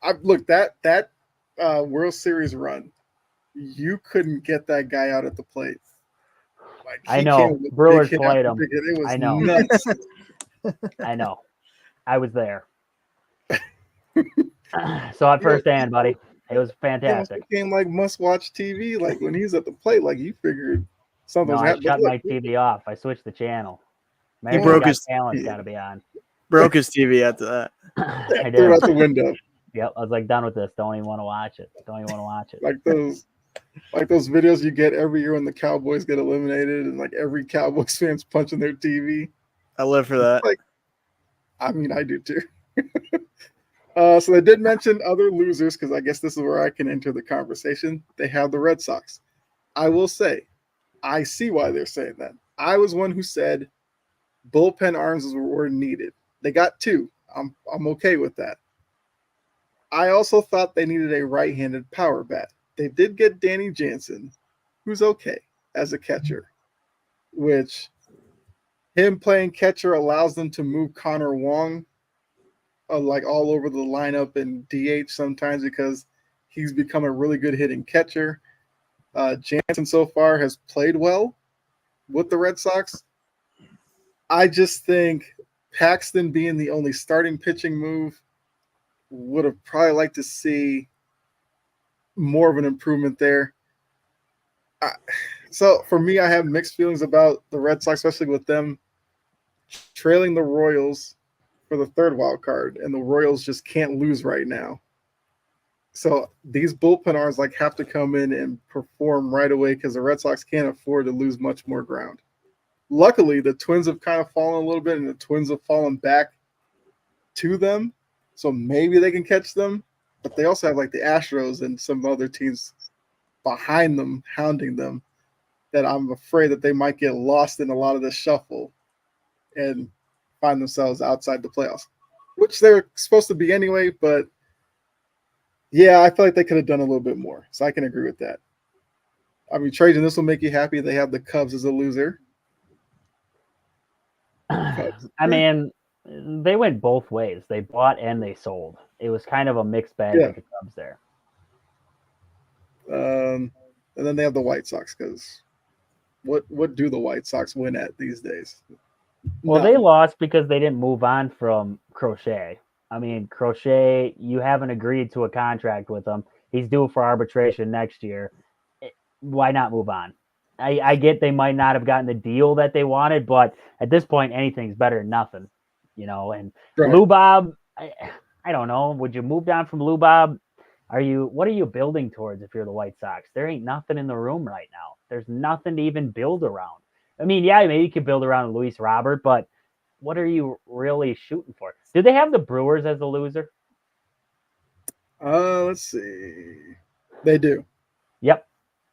that World Series run, you couldn't get that guy out at the plate. Like, I know. Brewers played him. It was I know. nuts. I know. I was there. So at firsthand, buddy, it was fantastic. It became like must-watch TV. Like when he's at the plate, like you figured something was happening. I shut my TV off. I switched the channel. He broke his talent's got to be on. Broke his TV after that. I threw did. it out the window. Yep, I was like done with this. Don't even want to watch it. Like those videos you get every year when the Cowboys get eliminated, and like every Cowboys fan's punching their TV. I live for that. I do too. So they did mention other losers because I guess this is where I can enter the conversation. They have the Red Sox. I will say, I see why they're saying that. I was one who said bullpen arms were needed. They got two. I'm okay with that. I also thought they needed a right-handed power bat. They did get Danny Jansen, who's okay as a catcher, which him playing catcher allows them to move Connor Wong like all over the lineup and DH sometimes because he's become a really good hitting catcher. Jansen so far has played well with the Red Sox. I just think Paxton being the only starting pitching move would have probably liked to see more of an improvement there. So for me, I have mixed feelings about the Red Sox, especially with them trailing the Royals for the third wild card, and the Royals just can't lose right now. So these bullpen arms like have to come in and perform right away because the Red Sox can't afford to lose much more ground. Luckily, the Twins have kind of fallen a little bit, and the Twins have fallen back to them, so maybe they can catch them. But they also have like the Astros and some other teams behind them, hounding them. That I'm afraid that they might get lost in a lot of this shuffle and find themselves outside the playoffs, which they're supposed to be anyway. But yeah, I feel like they could have done a little bit more. So I can agree with that. I mean, Trajan, this will make you happy. They have the Cubs as a loser. I mean, they went both ways. They bought and they sold. It was kind of a mixed bag with the Cubs there. And then they have the White Sox because what do the White Sox win at these days? Well, they lost because they didn't move on from Crochet. I mean, Crochet, you haven't agreed to a contract with him. He's due for arbitration next year. Why not move on? I get they might not have gotten the deal that they wanted, but at this point, anything's better than nothing, you know. And right. Lou Bob, I don't know. Would you move down from Lou Bob? What are you building towards if you're the White Sox? There ain't nothing in the room right now. There's nothing to even build around. I mean, yeah, maybe you could build around Luis Robert, but what are you really shooting for? Do they have the Brewers as a loser? Let's see. They do. Yep.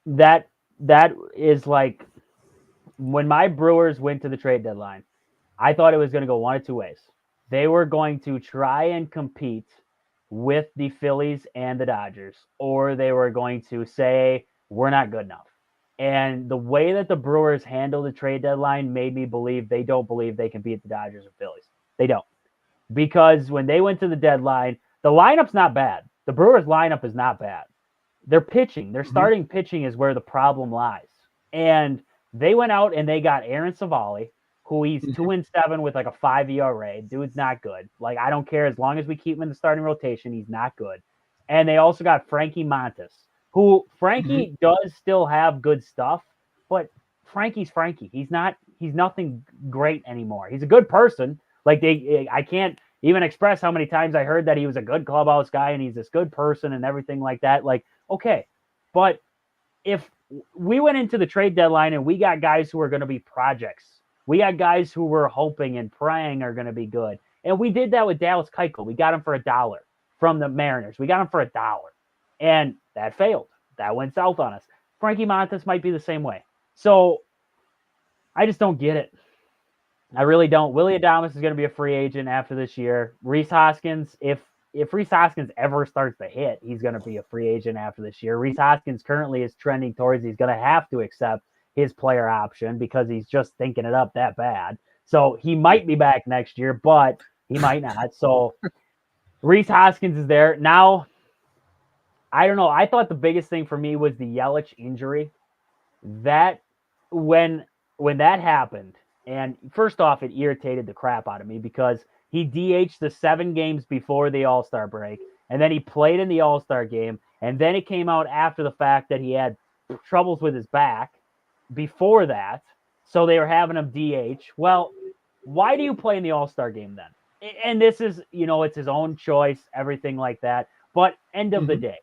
That is like when my Brewers went to the trade deadline, I thought it was going to go one of two ways. They were going to try and compete with the Phillies and the Dodgers, or they were going to say, we're not good enough. And the way that the Brewers handled the trade deadline made me believe they don't believe they can beat the Dodgers or Phillies. They don't. Because when they went to the deadline, the lineup's not bad. The Brewers lineup is not bad. Their pitching, their starting pitching is where the problem lies. And they went out and they got Aaron Savali, who he's 2-7 with like a 5 ERA. Dude's not good. Like, I don't care. As long as we keep him in the starting rotation, he's not good. And they also got Frankie Montas, who Frankie does still have good stuff, but Frankie's Frankie. He's nothing great anymore. He's a good person. Like, I can't even express how many times I heard that he was a good clubhouse guy and he's this good person and everything like that. Like, okay. But if we went into the trade deadline and we got guys who are going to be projects, we got guys who we're hoping and praying are going to be good. And we did that with Dallas Keuchel. We got him for $1 from the Mariners. We got him for $1. And that failed. That went south on us. Frankie Montas might be the same way. So I just don't get it. I really don't. Willie Adames is going to be a free agent after this year. Rhys Hoskins, if Rhys Hoskins ever starts to hit, he's going to be a free agent after this year. Rhys Hoskins currently is trending towards he's going to have to accept his player option because he's just thinking it up that bad. So he might be back next year, but he might not. So Rhys Hoskins is there. Now, I don't know. I thought the biggest thing for me was the Yelich injury. That when that happened, and first off, it irritated the crap out of me because he DH'd the 7 games before the All-Star break, and then he played in the All-Star game, and then it came out after the fact that he had troubles with his back before that, so they were having him DH. Well, why do you play in the All-Star game then? And this is, it's his own choice, everything like that, but end of the day,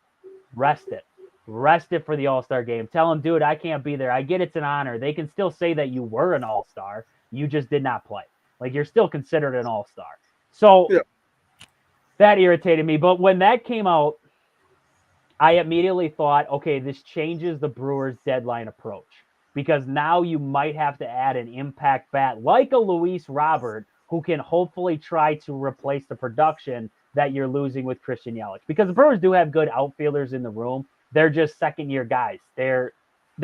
rest it. Rest it for the All-Star game. Tell him, dude, I can't be there. I get it's an honor. They can still say that you were an All-Star. You just did not play. Like, you're still considered an All-Star. So that irritated me. But when that came out, I immediately thought, okay, this changes the Brewers' deadline approach because now you might have to add an impact bat like a Luis Robert who can hopefully try to replace the production that you're losing with Christian Yelich. Because the Brewers do have good outfielders in the room. They're just second-year guys. They're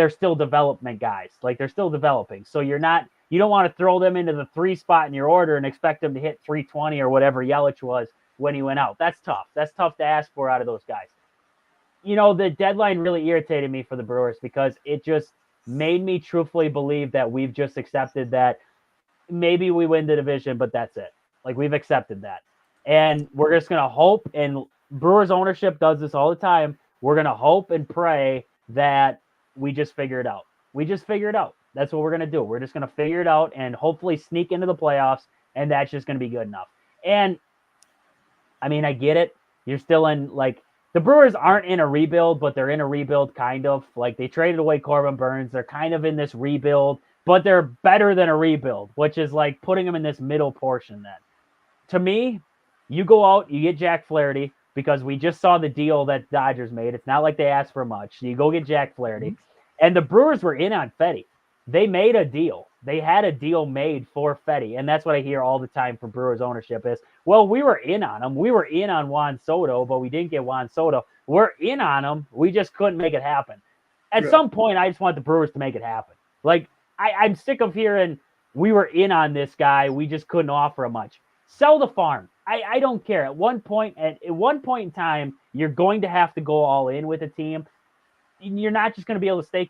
still development guys. Like, they're still developing. So you don't want to throw them into the 3 spot in your order and expect them to hit 320 or whatever Yelich was when he went out. That's tough. That's tough to ask for out of those guys. The deadline really irritated me for the Brewers because it just made me truthfully believe that we've just accepted that maybe we win the division, but that's it. Like, we've accepted that. And we're just going to hope, and Brewers ownership does this all the time, we're going to hope and pray that we just figure it out. We just figure it out. That's what we're going to do. We're just going to figure it out and hopefully sneak into the playoffs, and that's just going to be good enough. And, I mean, I get it. You're still in, like, the Brewers aren't in a rebuild, but they're in a rebuild kind of. Like, they traded away Corbin Burns. They're kind of in this rebuild, but they're better than a rebuild, which is like putting them in this middle portion then. To me, you go out, you get Jack Flaherty, because we just saw the deal that Dodgers made. It's not like they asked for much. So you go get Jack Flaherty. And the Brewers were in on Fetty. They made a deal. They had a deal made for Fetty. And that's what I hear all the time from Brewers ownership is, well, we were in on him. We were in on Juan Soto, but we didn't get Juan Soto. We're in on him. We just couldn't make it happen. At some point, I just want the Brewers to make it happen. Like, I'm sick of hearing we were in on this guy. We just couldn't offer him much. Sell the farm. I don't care. At one point in time, you're going to have to go all in with a team. You're not just going to be able to stay,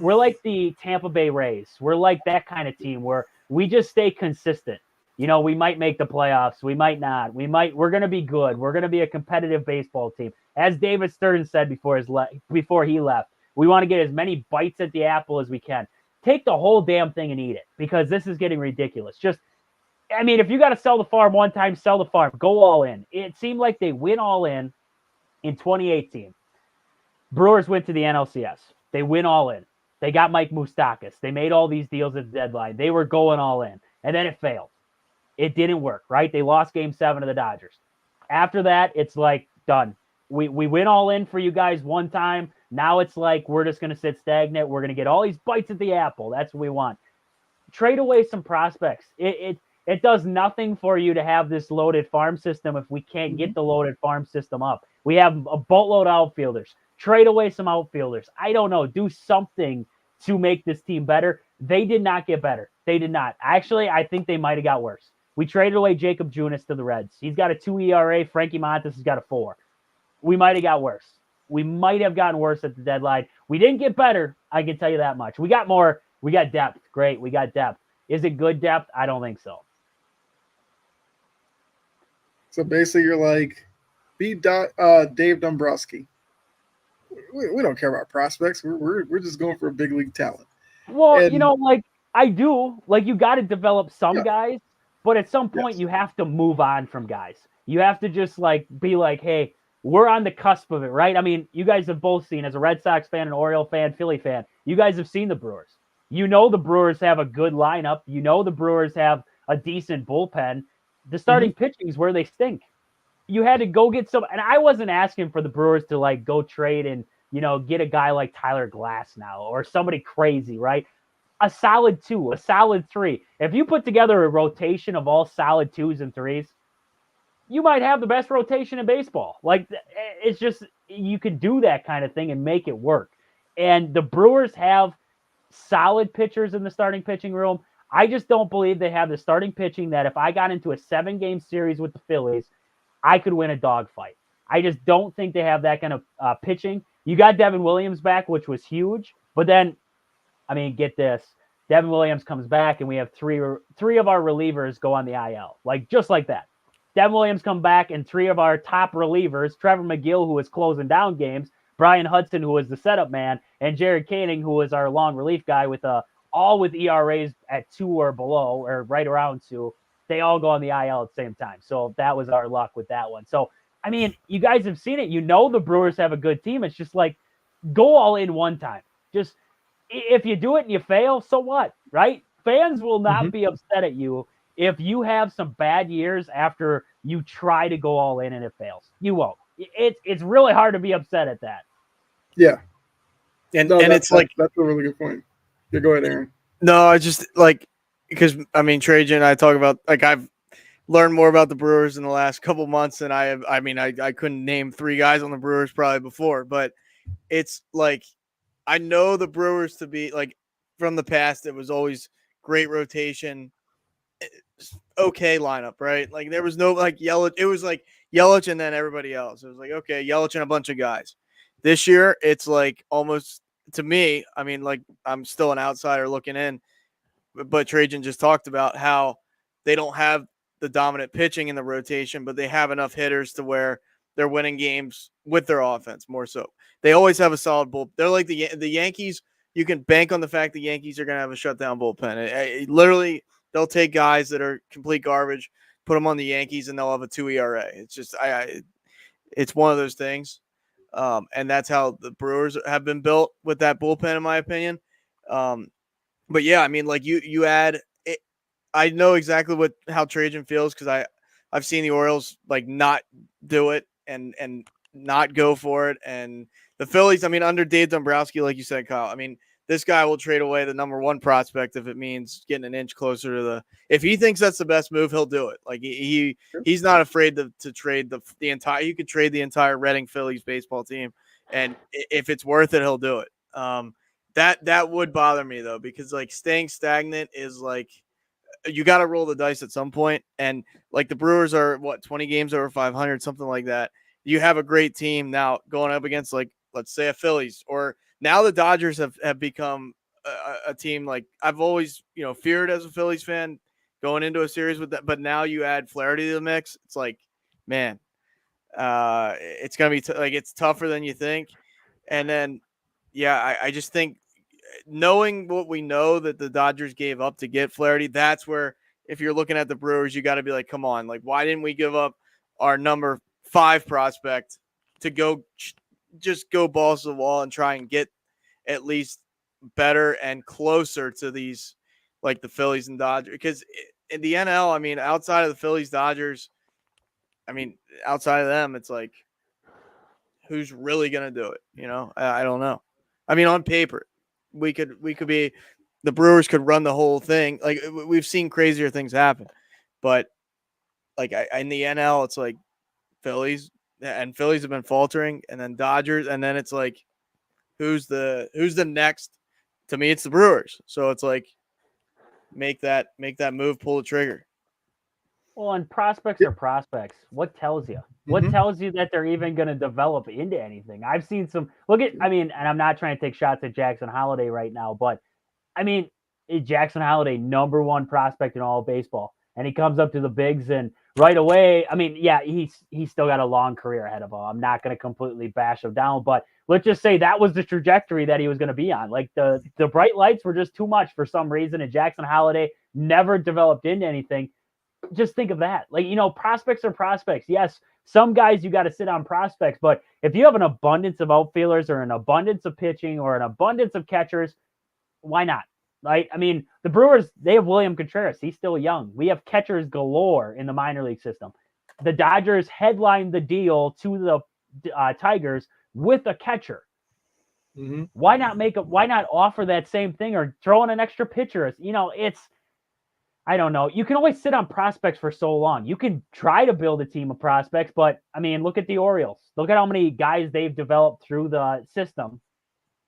we're like the Tampa Bay Rays. We're like that kind of team where we just stay consistent. We might make the playoffs. We might not. We're going to be good. We're going to be a competitive baseball team. As David Stern said before he left, we want to get as many bites at the apple as we can. Take the whole damn thing and eat it, because this is getting ridiculous. If you got to sell the farm one time, sell the farm. Go all in. It seemed like they went all in 2018. Brewers went to the NLCS. They went all in. They got Mike Moustakas. They made all these deals at the deadline. They were going all in. And then it failed. It didn't work, right? They lost Game 7 to the Dodgers. After that, it's like, done. We went all in for you guys one time. Now it's like we're just going to sit stagnant. We're going to get all these bites at the apple. That's what we want. Trade away some prospects. It does nothing for you to have this loaded farm system if we can't get the loaded farm system up. We have a boatload of outfielders. Trade away some outfielders. I don't know. Do something to make this team better. They did not get better. They did not. Actually, I think they might have got worse. We traded away Jacob Junis to the Reds. He's got a 2 ERA. Frankie Montas has got a 4. We might have got worse. We might have gotten worse at the deadline. We didn't get better. I can tell you that much. We got more. We got depth. Great. We got depth. Is it good depth? I don't think so. So basically, you're like, be Dave Dombrowski. We don't care about prospects. We're just going for a big league talent. Well, I do. You got to develop some guys, but at some point you have to move on from guys. You have to just be like, hey, we're on the cusp of it, right? I mean, you guys have both seen, as a Red Sox fan, an Oriole fan, Philly fan, you guys have seen the Brewers. The Brewers have a good lineup. The Brewers have a decent bullpen. The starting pitching is where they stink. You had to go get some, and I wasn't asking for the Brewers to go trade and, get a guy like Tyler Glass now or somebody crazy, right? A solid 2, a solid 3. If you put together a rotation of all solid 2s and 3s, you might have the best rotation in baseball. It's just, you could do that kind of thing and make it work. And the Brewers have solid pitchers in the starting pitching room. I just don't believe they have the starting pitching that if I got into a 7-game series with the Phillies, I could win a dogfight. I just don't think they have that kind of pitching. You got Devin Williams back, which was huge. But then, get this. Devin Williams comes back, and we have three of our relievers go on the IL. Just like that. Devin Williams come back, and 3 of our top relievers, Trevor McGill, who was closing down games, Brian Hudson, who was the setup man, and Jared Koenig, who was our long relief guy all with ERAs at 2 or below, or right around 2. They all go on the IL at the same time. So that was our luck with that one. So, you guys have seen it. The Brewers have a good team. It's just go all in one time. Just, if you do it and you fail, so what, right? Fans will not be upset at you if you have some bad years after you try to go all in and it fails. You won't. It's really hard to be upset at that. Yeah. And that's a really good point. Yeah, go ahead, Aaron. No, I just because Trajan and I talk about I've learned more about the Brewers in the last couple months than I have. I couldn't name 3 guys on the Brewers probably before, but it's I know the Brewers to be from the past. It was always great rotation, okay lineup, right? There was no Yelich. It was Yelich and then everybody else. It was okay, Yelich and a bunch of guys. This year, it's almost, to me, I'm still an outsider looking in, but Trajan just talked about how they don't have the dominant pitching in the rotation, but they have enough hitters to where they're winning games with their offense more so. they always have a solid bullpen. They're like the Yankees. You can bank on the fact the Yankees are going to have a shutdown bullpen. Literally, they'll take guys that are complete garbage, put them on the Yankees, and they'll have a 2 ERA. It's just it's one of those things. And that's how the Brewers have been built with that bullpen, in my opinion. But yeah, I mean, like you add it, I know exactly how Trajan feels because I've seen the Orioles like not do it and not go for it. And the Phillies, I mean, under Dave Dombrowski, like you said, Kyle, I mean, this guy will trade away the number one prospect if it means getting an inch closer to if he thinks that's the best move, he'll do it. Like he's not afraid to trade the entire, you could trade the entire Reading Phillies baseball team. And if it's worth it, he'll do it. That would bother me though, because like staying stagnant is like, you got to roll the dice at some point. And like the Brewers are 20 games over 500, something like that. You have a great team now going up against like, let's say a Phillies, or now the Dodgers have become a team like I've always, feared as a Phillies fan going into a series with that. But now you add Flaherty to the mix. It's like, man, it's going to be like, it's tougher than you think. And then, yeah, I just think knowing what we know that the Dodgers gave up to get Flaherty, that's where if you're looking at the Brewers, you got to be like, come on, like why didn't we give up our number 5 prospect to just go balls to the wall and try and get at least better and closer to these like the Phillies and Dodgers? Because in the NL, I mean, outside of the Phillies, Dodgers, I mean, outside of them, it's like, who's really going to do it? I don't know. I mean, on paper, we could be, the Brewers could run the whole thing. Like we've seen crazier things happen, but like in the NL, it's like Phillies have been faltering, and then Dodgers, and then it's like, who's the next? To me, it's the Brewers. So it's like, make that move, pull the trigger. Well, and prospects are prospects. What tells you? What tells you that they're even going to develop into anything? I've seen some. And I'm not trying to take shots at Jackson Holiday right now, but I mean, Jackson Holiday, number 1 prospect in all of baseball, and he comes up to the bigs, and right away, I mean, yeah, he's still got a long career ahead of him. I'm not going to completely bash him down, but let's just say that was the trajectory that he was going to be on. Like the bright lights were just too much for some reason, and Jackson Holiday never developed into anything. Just think of that. Like, prospects are prospects. Yes, some guys you got to sit on prospects, but if you have an abundance of outfielders or an abundance of pitching or an abundance of catchers, why not? Right? I mean, the Brewers, they have William Contreras. He's still young. We have catchers galore in the minor league system. The Dodgers headlined the deal to the Tigers with a catcher. Mm-hmm. Why not offer that same thing or throw in an extra pitcher? I don't know. You can always sit on prospects for so long. You can try to build a team of prospects, but I mean, look at the Orioles. Look at how many guys they've developed through the system.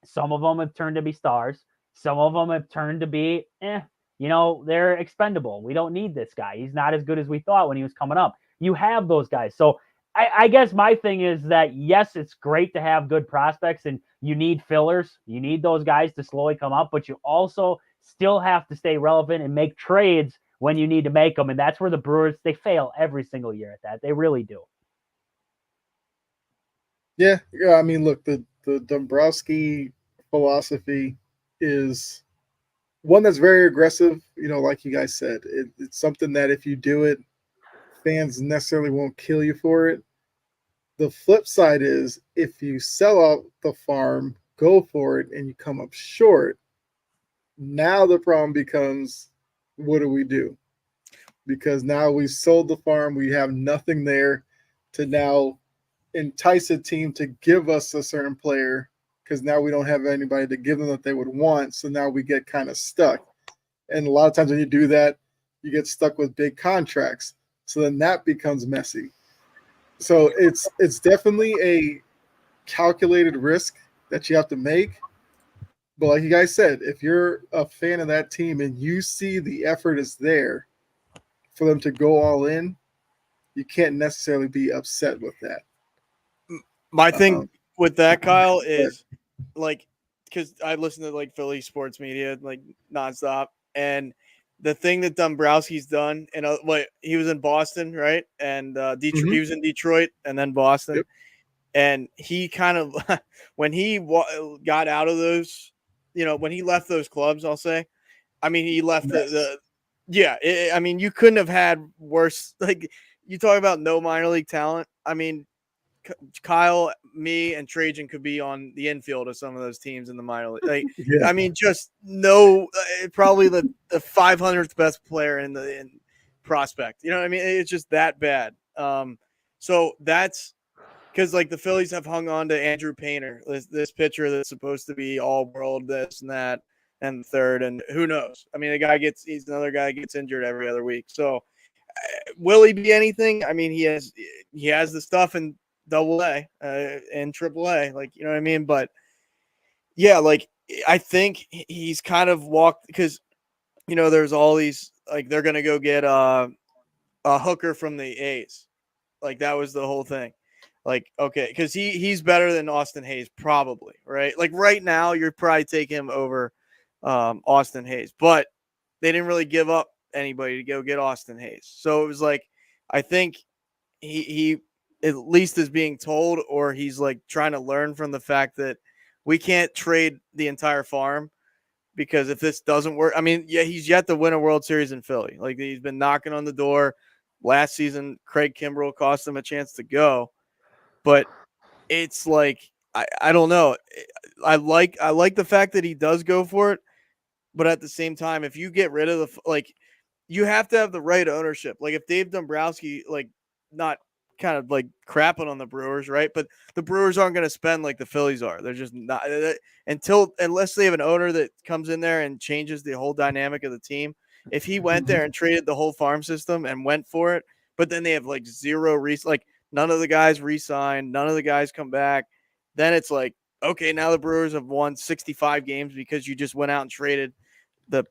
Some of them have turned to be stars. Some of them have turned to be, they're expendable. We don't need this guy. He's not as good as we thought when he was coming up. You have those guys. So I guess my thing is that, yes, it's great to have good prospects and you need fillers. You need those guys to slowly come up, but you also still have to stay relevant and make trades when you need to make them. And that's where the Brewers, they fail every single year at that. They really do. Yeah. I mean, look, the Dombrowski philosophy is one that's very aggressive. Like you guys said, it's something that if you do it, fans necessarily won't kill you for it. The flip side is if you sell out the farm, go for it, and you come up short, now the problem becomes, what do we do? Because now we sold the farm, we have nothing there to now entice a team to give us a certain player, because now we don't have anybody to give them that they would want. So now we get kind of stuck. And a lot of times when you do that, you get stuck with big contracts. So then that becomes messy. So it's definitely a calculated risk that you have to make. But like you guys said, if you're a fan of that team and you see the effort is there for them to go all in, you can't necessarily be upset with that. My thing with that, Kyle, is like, because I listen to like Philly sports media like nonstop, and the thing that Dombrowski's done, and he was in Boston, right? And Detroit, he was in Detroit and then Boston. Yep. And he kind of, when he got out of those, when he left those clubs, I'll say, I mean, he left I mean, you couldn't have had worse. Like, you talk about no minor league talent. I mean, Kyle, me, and Trajan could be on the infield of some of those teams in the minor league. Like, Yeah. I mean, just no, probably the 500th best player in prospect. You know what I mean? It's just that bad. So that's because like the Phillies have hung on to Andrew Painter, this pitcher that's supposed to be all world, this and that, and third, and who knows? I mean, he's another guy gets injured every other week. So will he be anything? I mean, he has the stuff in Double-A and Triple-A, like, you know what I mean? But yeah, like I think he's kind of walked because there's all these like they're gonna go get a hooker from the A's. Like that was the whole thing. Like, okay, because he's better than Austin Hayes, probably, right? Like right now, you're probably taking him over Austin Hayes, but they didn't really give up anybody to go get Austin Hayes. So it was like, I think he at least is being told, or he's like trying to learn from the fact that we can't trade the entire farm because if this doesn't work, I mean, yeah, he's yet to win a World Series in Philly. Like he's been knocking on the door. Last season, Craig Kimbrell cost him a chance to go, but it's like I don't know. I like the fact that he does go for it, but at the same time, if you get rid of you have to have the right ownership. Like if Dave Dombrowski, like not kind of like crapping on the Brewers, right? But the Brewers aren't going to spend like the Phillies are. They're just not unless they have an owner that comes in there and changes the whole dynamic of the team. If he went there and traded the whole farm system and went for it, but then they have like zero like none of the guys re-signed, none of the guys come back, then it's like, okay, now the Brewers have won 65 games because you just went out and traded the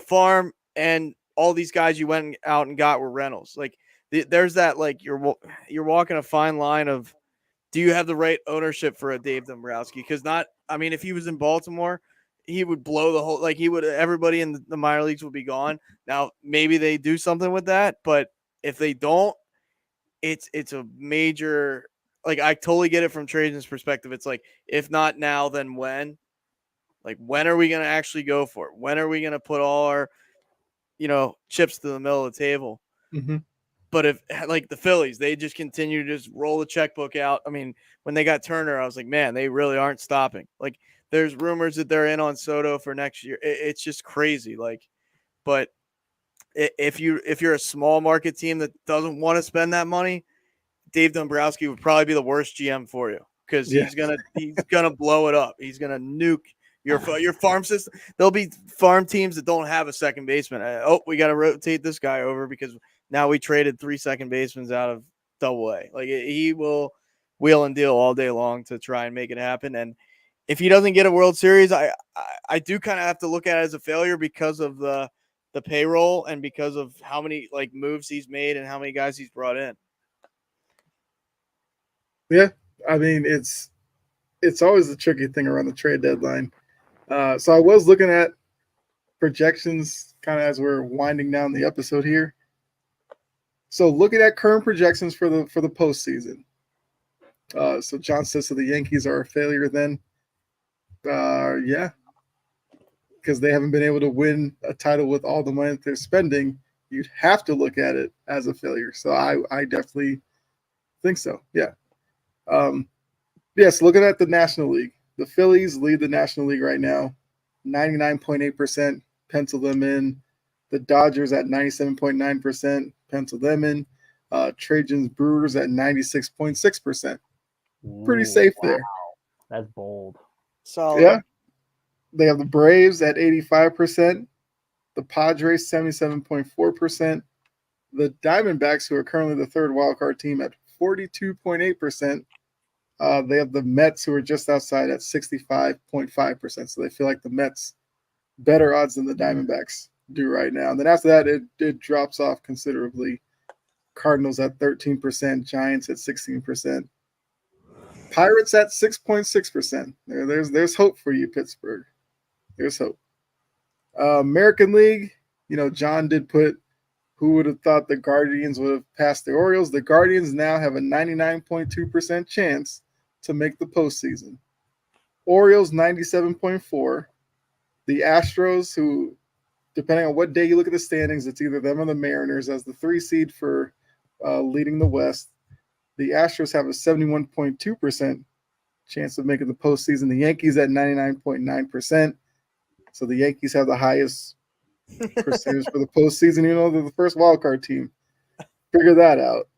farm, and all these guys you went out and got were rentals. Like there's that, like you're walking a fine line of, do you have the right ownership for a Dave Dombrowski? Because I mean, if he was in Baltimore, he would blow the whole, like everybody in the minor leagues would be gone. Now, maybe they do something with that, but if they don't, it's a major, like I totally get it from Trajan's perspective. It's like, if not now, then when? Like, when are we going to actually go for it? When are we going to put all our, chips to the middle of the table? Mm-hmm. But if like the Phillies, they just continue to just roll the checkbook out. I mean, when they got Turner, I was like, man, they really aren't stopping. Like there's rumors that they're in on Soto for next year. It's just crazy. Like, but if you're a small market team that doesn't want to spend that money, Dave Dombrowski would probably be the worst GM for you because he's gonna blow it up. He's gonna nuke your farm system. There'll be farm teams that don't have a second baseman. We got to rotate this guy over because now we traded 3 second basemen out of Double-A. Like he will wheel and deal all day long to try and make it happen. And if he doesn't get a World Series, I do kind of have to look at it as a failure because of the payroll and because of how many like moves he's made and how many guys he's brought in. Yeah, I mean it's always the tricky thing around the trade deadline. So I was looking at projections kind of as we're winding down the episode here. So looking at current projections for the postseason. So John says so the Yankees are a failure then. Yeah, because they haven't been able to win a title with all the money that they're spending. You'd have to look at it as a failure. So I definitely think so. Yeah. Yes, looking at the National League. The Phillies lead the National League right now, 99.8%, pencil them in. The Dodgers at 97.9%, pencil them in. Trajan's Brewers at 96.6%. Pretty safe there. That's bold. Solid. Yeah. They have the Braves at 85%, the Padres 77.4%, the Diamondbacks, who are currently the third wildcard team, at 42.8%. They have the Mets, who are just outside at 65.5%. So they feel like the Mets better odds than the Diamondbacks do right now. And then after that, it drops off considerably. Cardinals at 13%, Giants at 16%, Pirates at 6.6%. There's hope for you, Pittsburgh. There's hope. American League, John did put Who would have thought the Guardians would have passed the Orioles? The Guardians now have a 99.2% chance to make the postseason. Orioles 97.4%. The Astros, who, depending on what day you look at the standings, it's either them or the Mariners as the 3 seed for leading the West. The Astros have a 71.2% chance of making the postseason. The Yankees at 99.9%. So the Yankees have the highest percentage for the postseason. You know, they're the first wildcard team. Figure that out.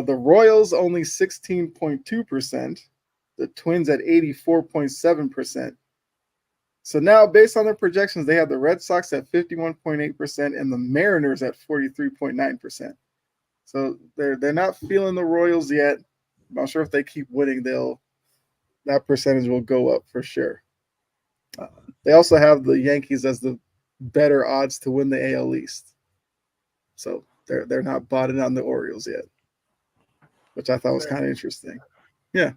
The Royals only 16.2%. The Twins at 84.7%. So now, based on their projections, they have the Red Sox at 51.8% and the Mariners at 43.9%. So they're not feeling the Royals yet. I'm not sure if they keep winning, that percentage will go up for sure. They also have the Yankees as the better odds to win the AL East. So they're not botting on the Orioles yet, which I thought was kind of interesting. Yeah.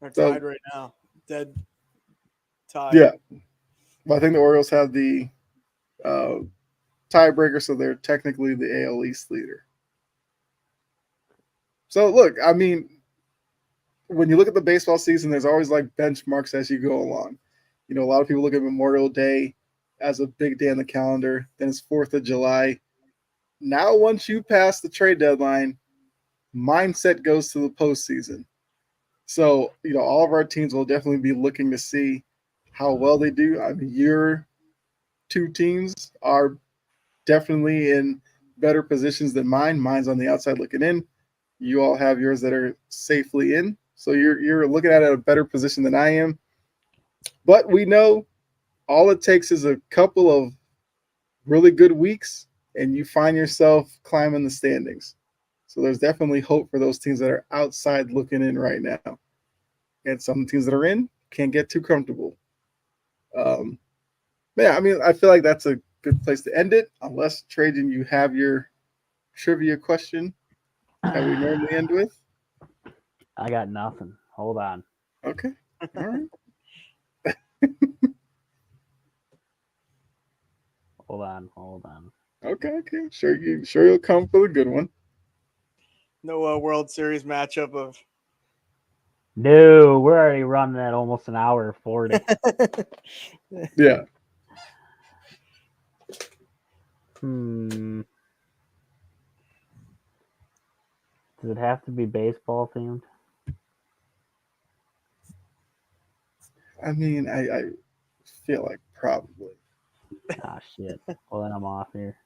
They're tied right now. Dead tied. Yeah. Well, I think the Orioles have the tiebreaker, so they're technically the AL East leader. So, look, I mean, when you look at the baseball season, there's always like benchmarks as you go along. You know, a lot of people look at Memorial Day as a big day on the calendar. Then it's 4th of July. Now, once you pass the trade deadline, mindset goes to the postseason. So, you know, all of our teams will definitely be looking to see how well they do. I mean, your 2 teams are definitely in better positions than mine. Mine's on the outside looking in. You all have yours that are safely in. So you're looking at a better position than I am. But we know all it takes is a couple of really good weeks and you find yourself climbing the standings. So there's definitely hope for those teams that are outside looking in right now. And some teams that are in can't get too comfortable. Yeah, I mean, I feel like that's a good place to end it. Unless, Trajan, you have your trivia question that we normally end with. I got nothing. Hold on. Okay. All right. Hold on. Okay. Sure you'll come for the good one. No World Series matchup of. No, we're already running at almost an hour 40. Yeah. Does it have to be baseball themed? I mean, I feel like probably. Ah, shit. Well, then I'm off here.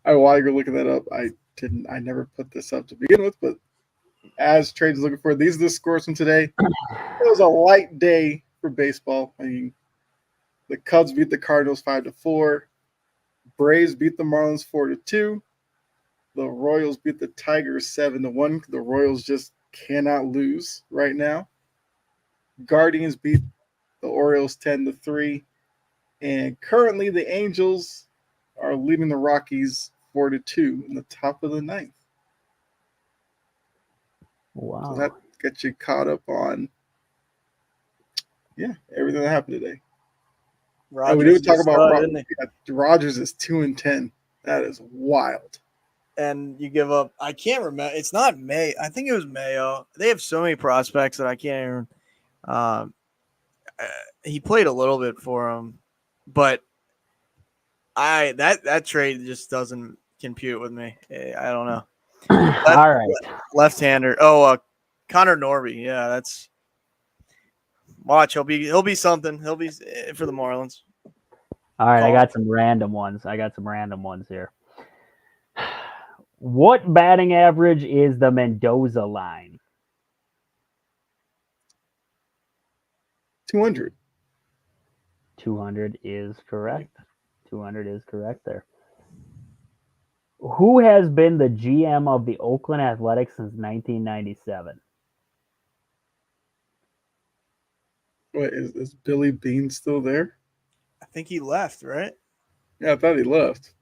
While you're looking that up, I never put this up to begin with, but as Trajan's looking for, these are the scores from today. It was a light day for baseball. I mean, the Cubs beat the Cardinals 5-4. Braves beat the Marlins 4-2. The Royals beat the Tigers 7-1. The Royals just cannot lose right now. Guardians beat the Orioles 10-3. And currently the Angels are leading the Rockies 4-2 in the top of the 9th. Wow. So that gets you caught up on, everything that happened today. And we didn't talk about Rogers is 2-10. That is wild. And you give up. I can't remember. It's not May. I think it was Mayo. They have so many prospects that I can't even. He played a little bit for him, but that trade just doesn't compute with me. I don't know. All right. Left-hander. Connor Norby. Yeah, that's. Watch, he'll be something. He'll be for the Marlins. All right, I got some random ones here. What batting average is the Mendoza line? 200. 200 is correct. 200 is correct there. Who has been the GM of the Oakland Athletics since 1997? What, is Billy Bean still there? I think he left, right? Yeah, I thought he left.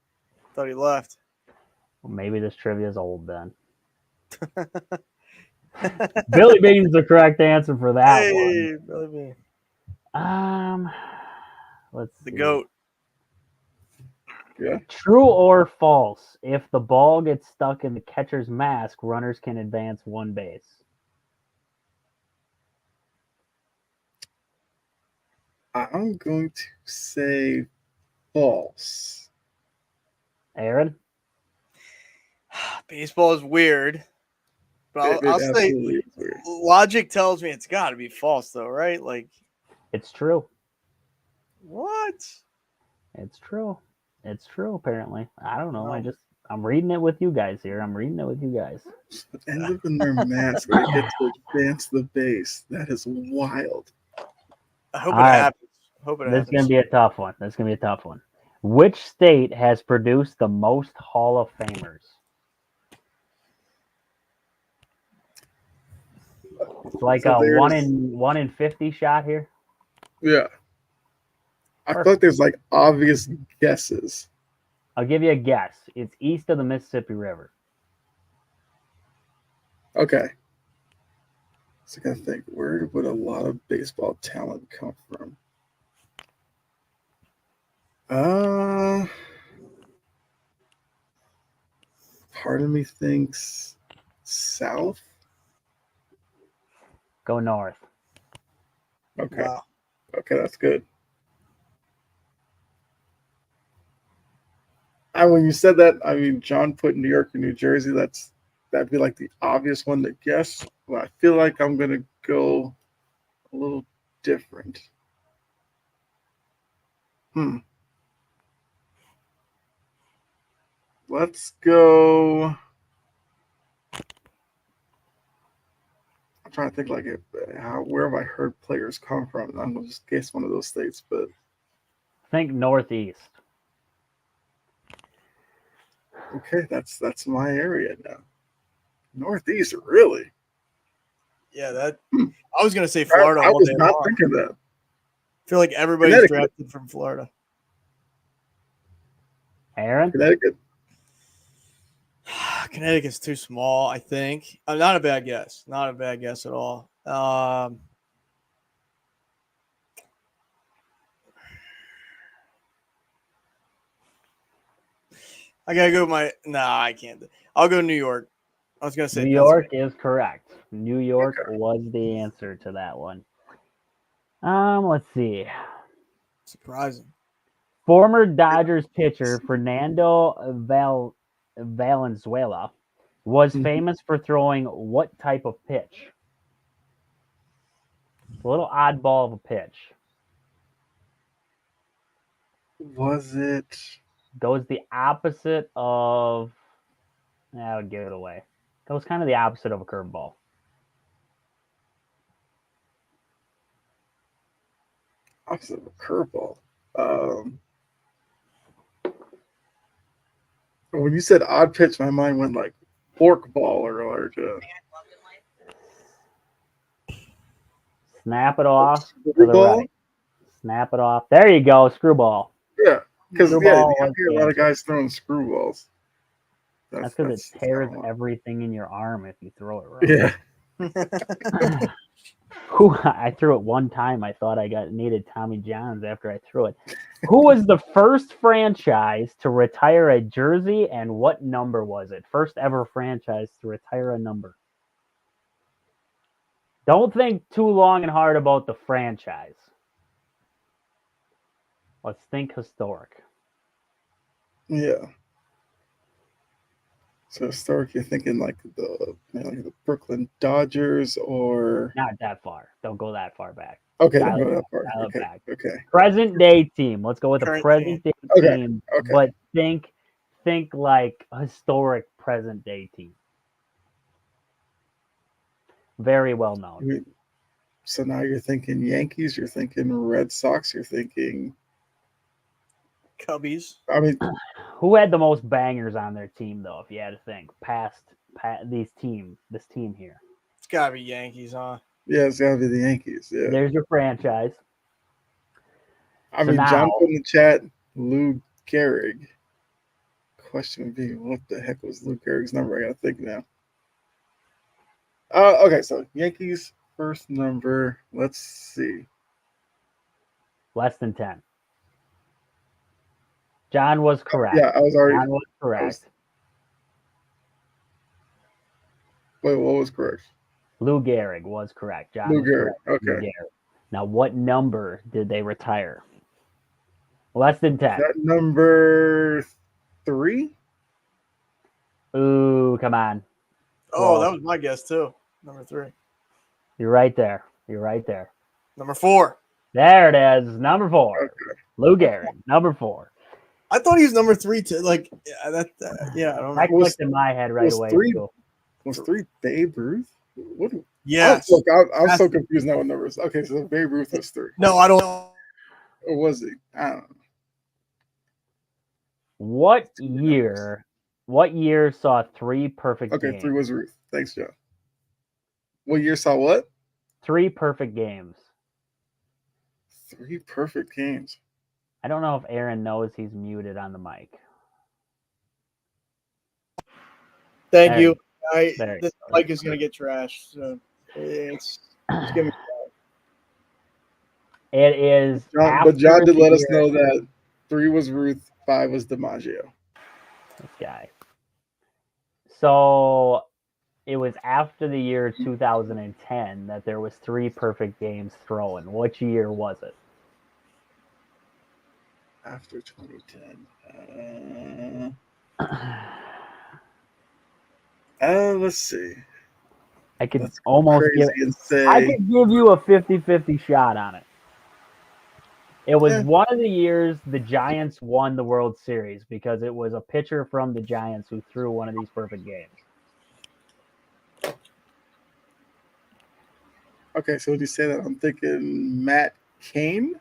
Well, maybe this trivia is old then. Billy Bean's the correct answer for that one. Billy Bean. Let's see. The GOAT. Yeah. True or false? If the ball gets stuck in the catcher's mask, runners can advance one base. I'm going to say false. Aaron? Baseball is weird, but It I'll say absolutely is weird. logic tells me it's got to be false, though, right? Like, It's true. what? It's true. It's true, apparently. I don't know. No. I'm reading it with you guys here. I'm reading it with you guys. End up in their mask. They get to advance the base. That is wild. I hope All it right. happens. Hope it This is happens. going to be a tough one. This is going to be a tough one. Which state has produced the most Hall of Famers? It's like So a there's- 1 in 50 shot here. Yeah. I Perfect. feel like there's like obvious guesses. I'll give you a guess. It's east of the Mississippi River. Okay. So I gotta think, where would a lot of baseball talent come from? Part of me thinks south. Go north. Okay. Wow. Okay, that's good. And when you said that, I mean, John put New York and New Jersey. That'd be like the obvious one to guess. Well, I feel like I'm gonna go a little different. Let's go. I'm trying to think like where have I heard players come from? I'm gonna just guess one of those states, but Think northeast. okay, that's my area now. Northeast, really? Yeah, that. I was gonna say I Florida all was day not long. thinking that. I feel like everybody's Connecticut. drafted from Florida. Aaron? Connecticut. Connecticut's too small, I think. Not a bad guess. Not a bad guess at all. I gotta go. I can't. I'll go New York. I was gonna say New York is correct. New York was the answer to that one. Let's see. Surprising. Former Dodgers pitcher Fernando Valenzuela was Mhm. famous for throwing what type of pitch? It's a little oddball of a pitch. Was it? Goes the opposite of. I would give it away. Goes kind of the opposite of a curveball. Opposite of a curveball. When you said odd pitch, my mind went like fork ball or Snap it off to the screwball. right. Snap it off. There you go. Screwball. Yeah, because Screwball you was hear a the lot of answer. guys throwing screwballs. That's because it tears not one. everything in your arm if you throw it right. Yeah. I threw it one time. I thought I needed Tommy John's after I threw it. Who was the first franchise to retire a jersey, and what number was it? First ever franchise to retire a number. Don't think too long and hard about the franchise. Let's think historic. Yeah. So historic, you're thinking like the Brooklyn Dodgers or Not that far. Don't go that far back. okay, Dial don't go it that far. dial it Okay, back. okay. Present day team. Let's go with a Current present day Okay, team, okay. but think like a historic present day team. Very well known. So now you're thinking Yankees, you're thinking Red Sox, you're thinking. Cubbies. I mean, Who had the most bangers on their team, though? If you had to think, past this team here. It's gotta be Yankees, huh? yeah, it's gotta be the Yankees. Yeah. There's your franchise. I So mean, John now- put in the chat Lou Gehrig. Question would be, what the heck was Lou Gehrig's number? I gotta think now. Okay, so Yankees first number. Let's see. Less than 10. John was correct. Yeah, I was already. John was correct. Wait, what was correct? Lou Gehrig was correct. John Lou was Gehrig. correct. Lou Okay. Gehrig. Now, what number did they retire? Less than 10. That number 3? Ooh, come on. Oh, Well, that was my guess too. Number 3. You're right there. You're right there. Number 4. There it is. Number 4. Okay. Lou Gehrig. Number 4. I thought he was number 3 too. Like, yeah, I don't know. That clicked in my head right was away. 3 too. Was 3 Babe Ruth? What? Yes. Look, I'm so confused now with numbers. Okay, so Babe Ruth was 3. No, I don't know. Or was he? I don't know. What year saw 3 perfect Okay, games? 3 was Ruth. Thanks, Joe. What year saw what? 3 perfect games. 3 perfect games. I don't know if Aaron knows he's muted on the mic. Thank There you. there you This go. mic is gonna get trashed, so it's gonna be. It is. But John after did the let us year- know that 3 was Ruth, 5 was DiMaggio. This guy. So it was after the year 2010 that there was 3 perfect games thrown. Which year was it? After 2010. Let's see. I could Let's go almost crazy give. and say. I could give you a 50-50 shot on it. It was Yeah. one of the years the Giants won the World Series because it was a pitcher from the Giants who threw one of these perfect games. Okay, so when you say that, I'm thinking Matt Cain.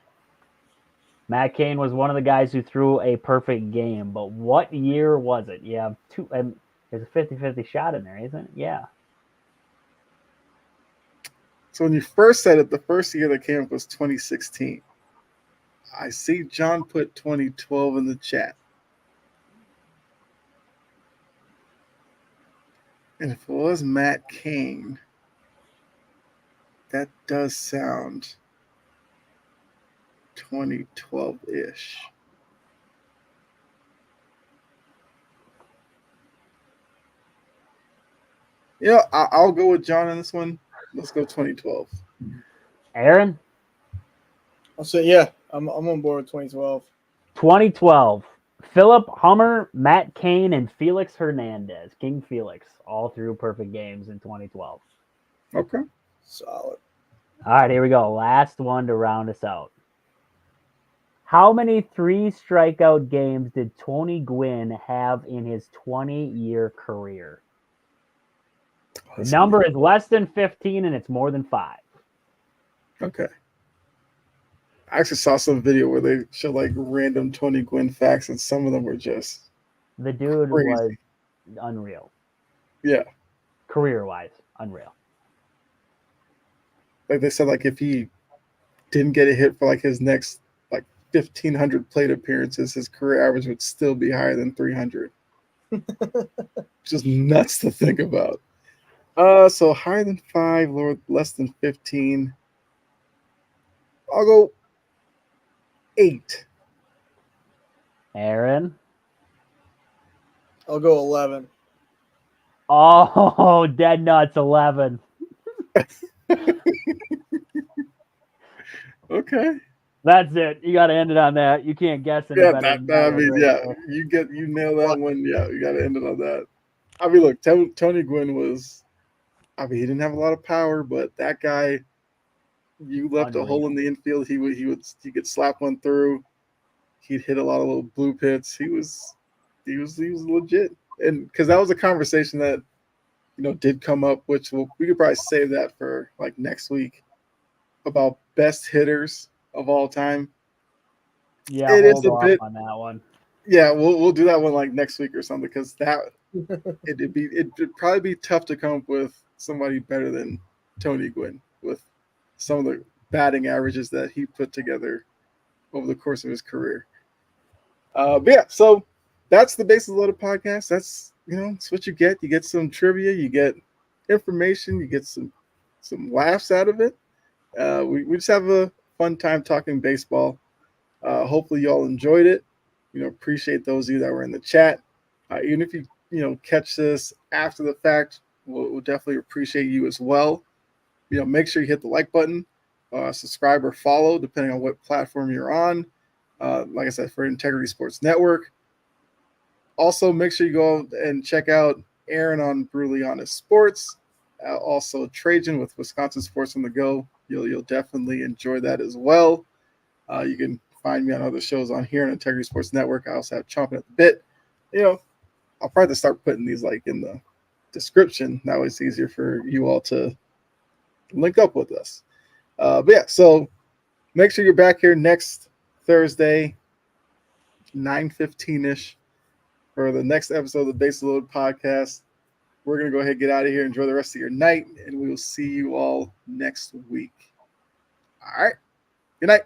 Matt Cain was one of the guys who threw a perfect game, but what year was it? Yeah, there's a 50-50 shot in there, isn't it? Yeah. So when you first said it, the first year that came up was 2016. I see John put 2012 in the chat. And if it was Matt Cain, that does sound 2012-ish. Yeah, I'll go with John on this one. Let's go 2012. Aaron? I'll say yeah. I'm on board with 2012. 2012. Philip Hummer, Matt Cain, and Felix Hernandez. King Felix all threw perfect games in 2012. Okay. Solid. All right, here we go. Last one to round us out. How many 3 strikeout games did Tony Gwynn have in his 20-year career? The number is less than 15 and it's more than 5. Okay. I actually saw some video where they showed like random Tony Gwynn facts, and some of them were just The dude crazy. was unreal. Yeah. Career-wise, unreal. Like they said, like if he didn't get a hit for like his next like 1,500 plate appearances, his career average would still be higher than 300. Just nuts to think about. So higher than 5, lower, less than 15. I'll go 8. Aaron? I'll go 11. Oh, dead nuts, 11. Okay. That's it. You got to end it on that. You can't guess any Yeah, better than that. I mean, right yeah, there. you nail that one. Yeah, you got to end it on that. I mean, look, Tony Gwynn was. I mean, he didn't have a lot of power, but that guy, you left a hole in the infield, he could slap one through. He'd hit a lot of little blue pits. He was legit, and because that was a conversation that did come up, which we could probably save that for like next week about best hitters of all time. Yeah, It is hold a off bit on that one. Yeah, we'll do that one like next week or something, because that it'd probably be tough to come up with somebody better than Tony Gwynn with some of the batting averages that he put together over the course of his career. But yeah, so that's the Bases Loaded podcast. That's it's what you get. You get some trivia, you get information, you get some laughs out of it. We just have a fun time talking baseball. Hopefully you all enjoyed it. Appreciate those of you that were in the chat. Even if you catch this after the fact, we'll definitely appreciate you as well. Make sure you hit the like button, subscribe or follow, depending on what platform you're on. Like I said, for Integrity Sports Network. Also, make sure you go and check out Aaron on Brutally Honest Sports. Also, Trajan with Wisconsin Sports on the Go. You'll definitely enjoy that as well. You can find me on other shows on here on Integrity Sports Network. I also have Chomping at the Bit. I'll probably start putting these like in the description. That way it's easier for you all to link up with us. But yeah, so make sure you're back here next Thursday, 9:15-ish, for the next episode of the Base Load podcast. We're going to go ahead and get out of here. Enjoy the rest of your night, and we will see you all next week. All right. Good night.